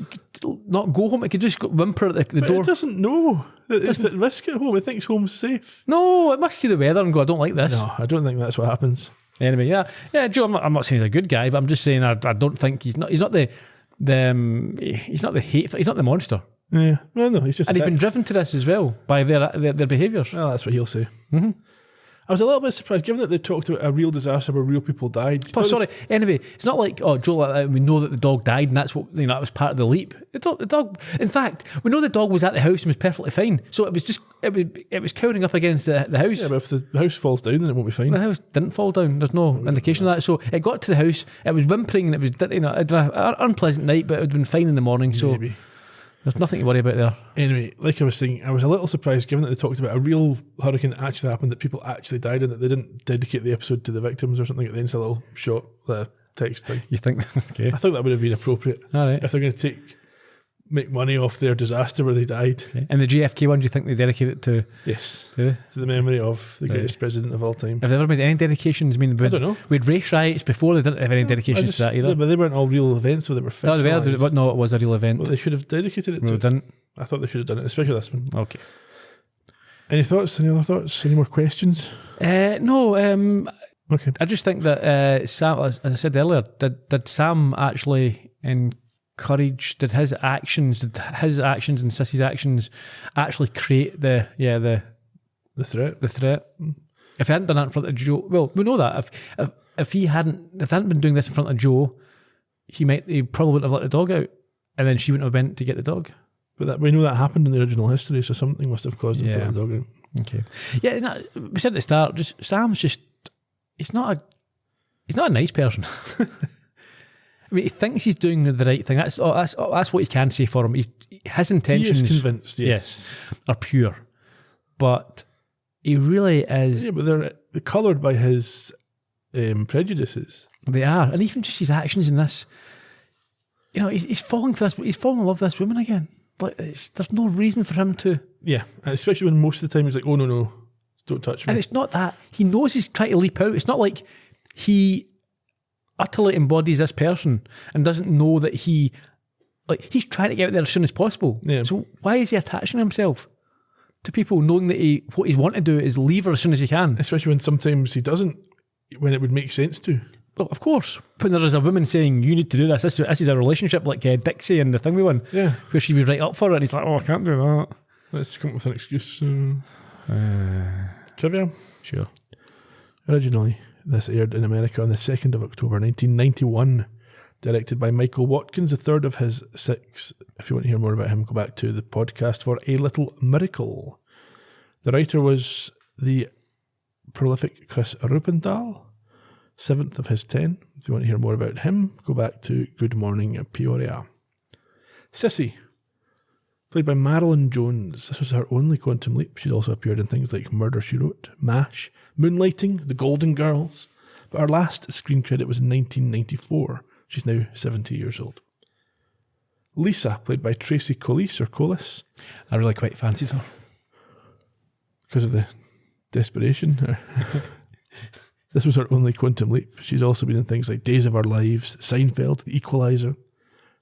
Speaker 1: not go home. It could just whimper at the door.
Speaker 2: It doesn't know. It's at risk at home. It thinks home's safe.
Speaker 1: No, it must see the weather and go, I don't like this.
Speaker 2: No, I don't think that's what happens.
Speaker 1: Anyway, yeah, Joe. I'm not saying he's a good guy, but I'm just saying I don't think he's not the hateful. He's not the monster.
Speaker 2: Yeah, well, no, he's just.
Speaker 1: And he's been driven to this as well by their behaviours.
Speaker 2: Well, that's what he'll say.
Speaker 1: Mm-hmm.
Speaker 2: I was a little bit surprised, given that they talked about a real disaster where real people died.
Speaker 1: Oh, sorry. Anyway, it's not like, Joe, and we know that the dog died, and that's what that was part of the leap. The dog. In fact, we know the dog was at the house and was perfectly fine. So it was just it was cowering up against the house.
Speaker 2: Yeah, but if the house falls down, then it won't be fine.
Speaker 1: The house didn't fall down. There's no indication of that. So it got to the house. It was whimpering, and it was it had an unpleasant night, but it had been fine in the morning. So.
Speaker 2: Maybe.
Speaker 1: There's nothing to worry about there.
Speaker 2: Anyway, like I was saying, I was a little surprised given that they talked about a real hurricane that actually happened, that people actually died, and that they didn't dedicate the episode to the victims or something at the end. It's a little short text thing.
Speaker 1: You think? Okay.
Speaker 2: I thought that would have been appropriate.
Speaker 1: All right.
Speaker 2: If they're going to make money off their disaster where they died.
Speaker 1: Okay. And the JFK one, do you think they dedicate it to?
Speaker 2: Yes. To the memory of the greatest president of all time.
Speaker 1: Have they ever made any dedications? I mean,
Speaker 2: I don't know.
Speaker 1: We had race riots before, they didn't have any dedications to that either.
Speaker 2: But they weren't all real events, so they were fictionalized.
Speaker 1: No, it was a real event.
Speaker 2: Well, they should have dedicated it to
Speaker 1: it. Didn't.
Speaker 2: I thought they should have done it, especially this one.
Speaker 1: Okay.
Speaker 2: Any thoughts? Any other thoughts? Any more questions?
Speaker 1: No.
Speaker 2: Okay.
Speaker 1: I just think that Sam, as I said earlier, did Sam actually encourage? Did his actions and Sissy's actions actually create the
Speaker 2: threat?
Speaker 1: The threat. If he hadn't done that in front of Joe, well, we know that if they hadn't been doing this in front of Joe, he probably wouldn't have let the dog out, and then she wouldn't have went to get the dog.
Speaker 2: But we know that happened in the original history, so something must have caused him to let the dog out.
Speaker 1: Okay. Yeah, we said at the start, Sam's he's not a nice person. I mean, he thinks he's doing the right thing. That's what you can say for him. His intentions,
Speaker 2: he is convinced,
Speaker 1: yes, are pure, but he really is.
Speaker 2: Yeah, but they're coloured by his prejudices.
Speaker 1: They are, and even just his actions in this. You know, he's falling for this. He's falling in love with this woman again. But there's no reason for him to.
Speaker 2: Yeah, and especially when most of the time he's like, "Oh no, Don't touch me.
Speaker 1: And it's not that. He knows he's trying to leap out. It's not like he utterly embodies this person and doesn't know that he's trying to get out there as soon as possible.
Speaker 2: Yeah.
Speaker 1: So why is he attaching himself to people, knowing that what he's wanting to do is leave her as soon as he can?
Speaker 2: Especially when sometimes he doesn't, when it would make sense to.
Speaker 1: Well, of course. When there is a woman saying, you need to do this, this is a relationship like Dixie and the thing we won, where she was right up for it, and he's like, oh, I can't do that.
Speaker 2: Let's come up with an excuse. Trivia?
Speaker 1: Sure.
Speaker 2: Originally, this aired in America on the 2nd of October 1991, directed by Michael Watkins, the third of his 6. If you want to hear more about him, go back to the podcast for A Little Miracle. The writer was the prolific Chris Rupenthal, 7th of his 10. If you want to hear more about him, go back to Good Morning Peoria. Sissy, played by Marilyn Jones. This was her only quantum leap. She's also appeared in things like Murder, She Wrote, MASH, Moonlighting, The Golden Girls. But her last screen credit was in 1994. She's now 70 years old. Lisa, played by Tracy Collis.
Speaker 1: I really quite fancied her.
Speaker 2: Because of the desperation. This was her only quantum leap. She's also been in things like Days of Our Lives, Seinfeld, The Equalizer.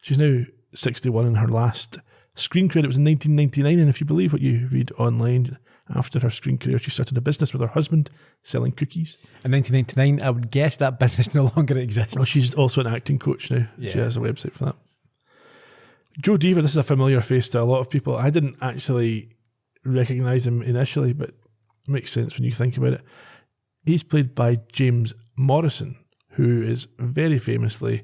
Speaker 2: She's now 61 and her last screen credit was in 1999, and if you believe what you read online, after her screen career, she started a business with her husband selling cookies.
Speaker 1: In 1999, I would guess that business no longer exists.
Speaker 2: Well, she's also an acting coach now.
Speaker 1: Yeah.
Speaker 2: She has a website for that. Joe Deaver, this is a familiar face to a lot of people. I didn't actually recognise him initially, but it makes sense when you think about it. He's played by James Morrison, who is very famously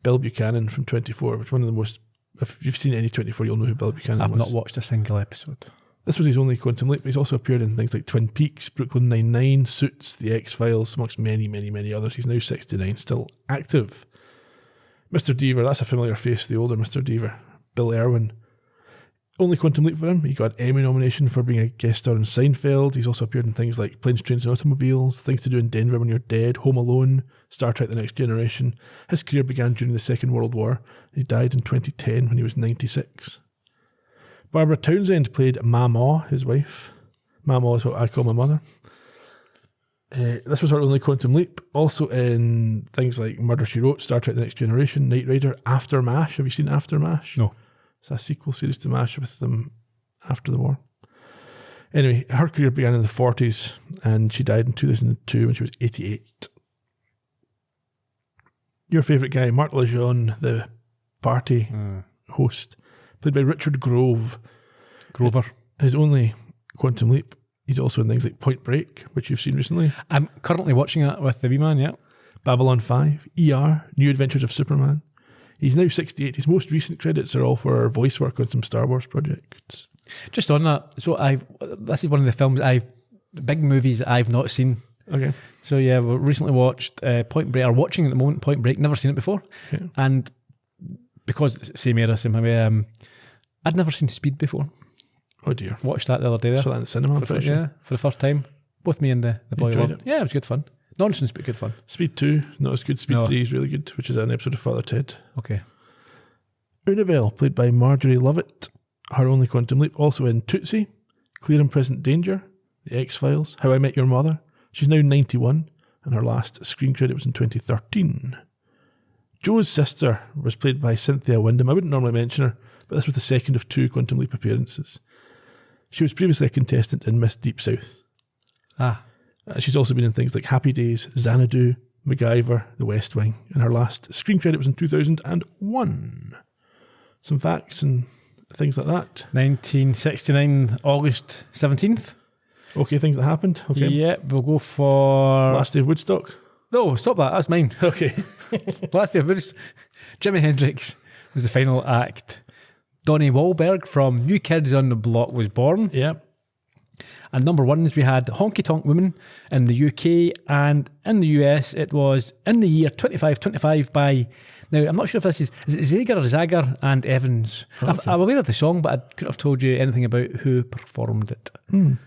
Speaker 2: Bill Buchanan from 24, which is one of the most... If you've seen any 24, you'll know who Bill Buchanan was.
Speaker 1: I've not watched a single episode.
Speaker 2: This was his only quantum leap. He's also appeared in things like Twin Peaks, Brooklyn Nine-Nine, Suits, The X-Files, amongst many, many, many others. He's now 69, still active. Mr. Deaver, that's a familiar face, the older Mr. Deaver. Bill Irwin. Only quantum leap for him. He got an Emmy nomination for being a guest star in Seinfeld. He's also appeared in things like Planes, Trains and Automobiles, Things to Do in Denver When You're Dead, Home Alone, Star Trek The Next Generation. His career began during the Second World War. He died in 2010 when he was 96. Barbara Townsend played Mama, his wife. Mama is what I call my mother. This was her only quantum leap. Also in things like Murder, She Wrote, Star Trek The Next Generation, Knight Rider, After MASH. Have you seen After MASH?
Speaker 1: No.
Speaker 2: It's a sequel series to MASH with them after the war. Anyway, her career began in the 40s and she died in 2002 when she was 88. Your favourite guy, Mark Lejeune, the party host, played by Richard Grover. His only quantum leap. He's also in things like Point Break, which you've seen recently.
Speaker 1: I'm currently watching that with the wee man, yeah.
Speaker 2: Babylon 5, ER, New Adventures of Superman. He's now 68. His most recent credits are all for voice work on some Star Wars projects.
Speaker 1: Just on that, so this is one of the films big movies that I've not seen.
Speaker 2: Okay.
Speaker 1: So yeah, we recently watched Point Break, or watching at the moment, Point Break, never seen it before. Okay. And because, same era, same way, I'd never seen Speed before.
Speaker 2: Oh dear.
Speaker 1: Watched that the other day there.
Speaker 2: Saw that in the cinema,
Speaker 1: for the first time. Both me and the boy
Speaker 2: enjoyed
Speaker 1: loved it. Yeah, it was good fun. Nonsense, but good fun.
Speaker 2: Speed 2, not as good. Speed 3 is really good, which is an episode of Father Ted.
Speaker 1: Okay.
Speaker 2: Unabelle, played by Marjorie Lovett. Her only quantum leap, also in Tootsie, Clear and Present Danger, The X-Files, How I Met Your Mother. She's now 91, and her last screen credit was in 2013. Joe's sister was played by Cynthia Wyndham. I wouldn't normally mention her, but this was the second of 2 quantum leap appearances. She was previously a contestant in Miss Deep South. She's also been in things like Happy Days, Xanadu, MacGyver, The West Wing, and her last screen credit was in 2001. Some facts and things like that.
Speaker 1: 1969, August 17th.
Speaker 2: Okay, things that happened. Okay.
Speaker 1: Yeah, we'll go for...
Speaker 2: Last Day of Woodstock.
Speaker 1: No, stop that. That's mine.
Speaker 2: Okay.
Speaker 1: Last Day of Woodstock. Jimi Hendrix was the final act. Donnie Wahlberg from New Kids on the Block was born.
Speaker 2: Yep.
Speaker 1: And number ones, we had Honky Tonk Woman in the UK, and in the US, it was in the year 2525 by... Now, I'm not sure if this is it Zager or Zager and Evans? Okay. I'm aware of the song, but I couldn't have told you anything about who performed it. I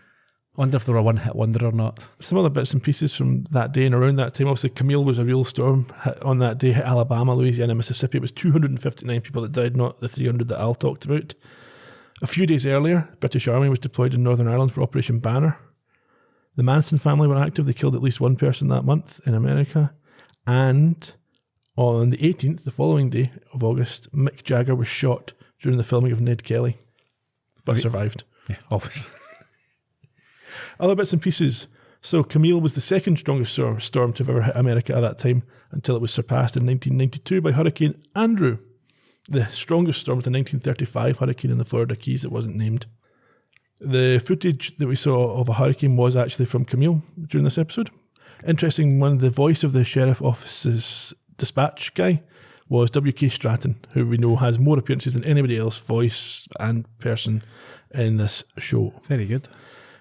Speaker 1: wonder if they were a one-hit wonder or not.
Speaker 2: Some other bits and pieces from that day and around that time. Obviously, Camille was a real storm. On that day, hit Alabama, Louisiana, Mississippi. It was 259 people that died, not the 300 that Al talked about. A few days earlier, British Army was deployed in Northern Ireland for Operation Banner. The Manson family were active. They killed at least one person that month in America. And on the 18th, the following day of August, Mick Jagger was shot during the filming of Ned Kelly, but survived.
Speaker 1: Yeah, obviously.
Speaker 2: Other bits and pieces. So Camille was the second strongest storm to have ever hit America at that time, until it was surpassed in 1992 by Hurricane Andrew. The strongest storm was the 1935 hurricane in the Florida Keys that wasn't named. The footage that we saw of a hurricane was actually from Camille during this episode. Interesting one, the voice of the sheriff office's dispatch guy was W.K. Stratton, who we know has more appearances than anybody else, voice and person, in this show.
Speaker 1: Very good.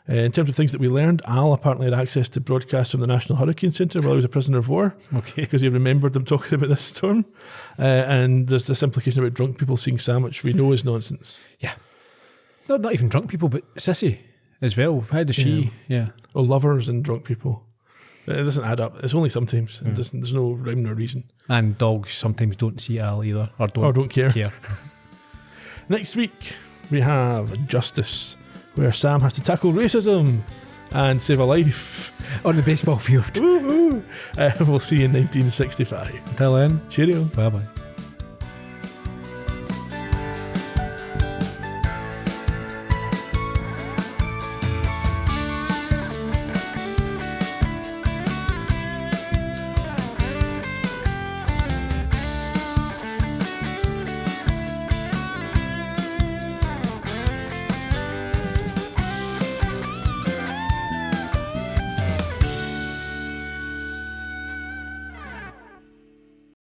Speaker 2: In terms of things that we learned, Al apparently had access to broadcasts from the National Hurricane Centre while he was a prisoner of war.
Speaker 1: Okay.
Speaker 2: Because he remembered them talking about this storm. And there's this implication about drunk people seeing Sam, which we know is nonsense.
Speaker 1: Yeah. Not even drunk people, but Sissy as well. How does she... Yeah.
Speaker 2: Or lovers and drunk people. It doesn't add up. It's only sometimes. It doesn't, there's no rhyme nor reason.
Speaker 1: And dogs sometimes don't see Al either. Or
Speaker 2: don't care.
Speaker 1: care.
Speaker 2: Next week, we have Justice, where Sam has to tackle racism and save a life
Speaker 1: on the baseball field.
Speaker 2: We'll see you in 1965.
Speaker 1: Until then,
Speaker 2: cheerio.
Speaker 1: Bye-bye.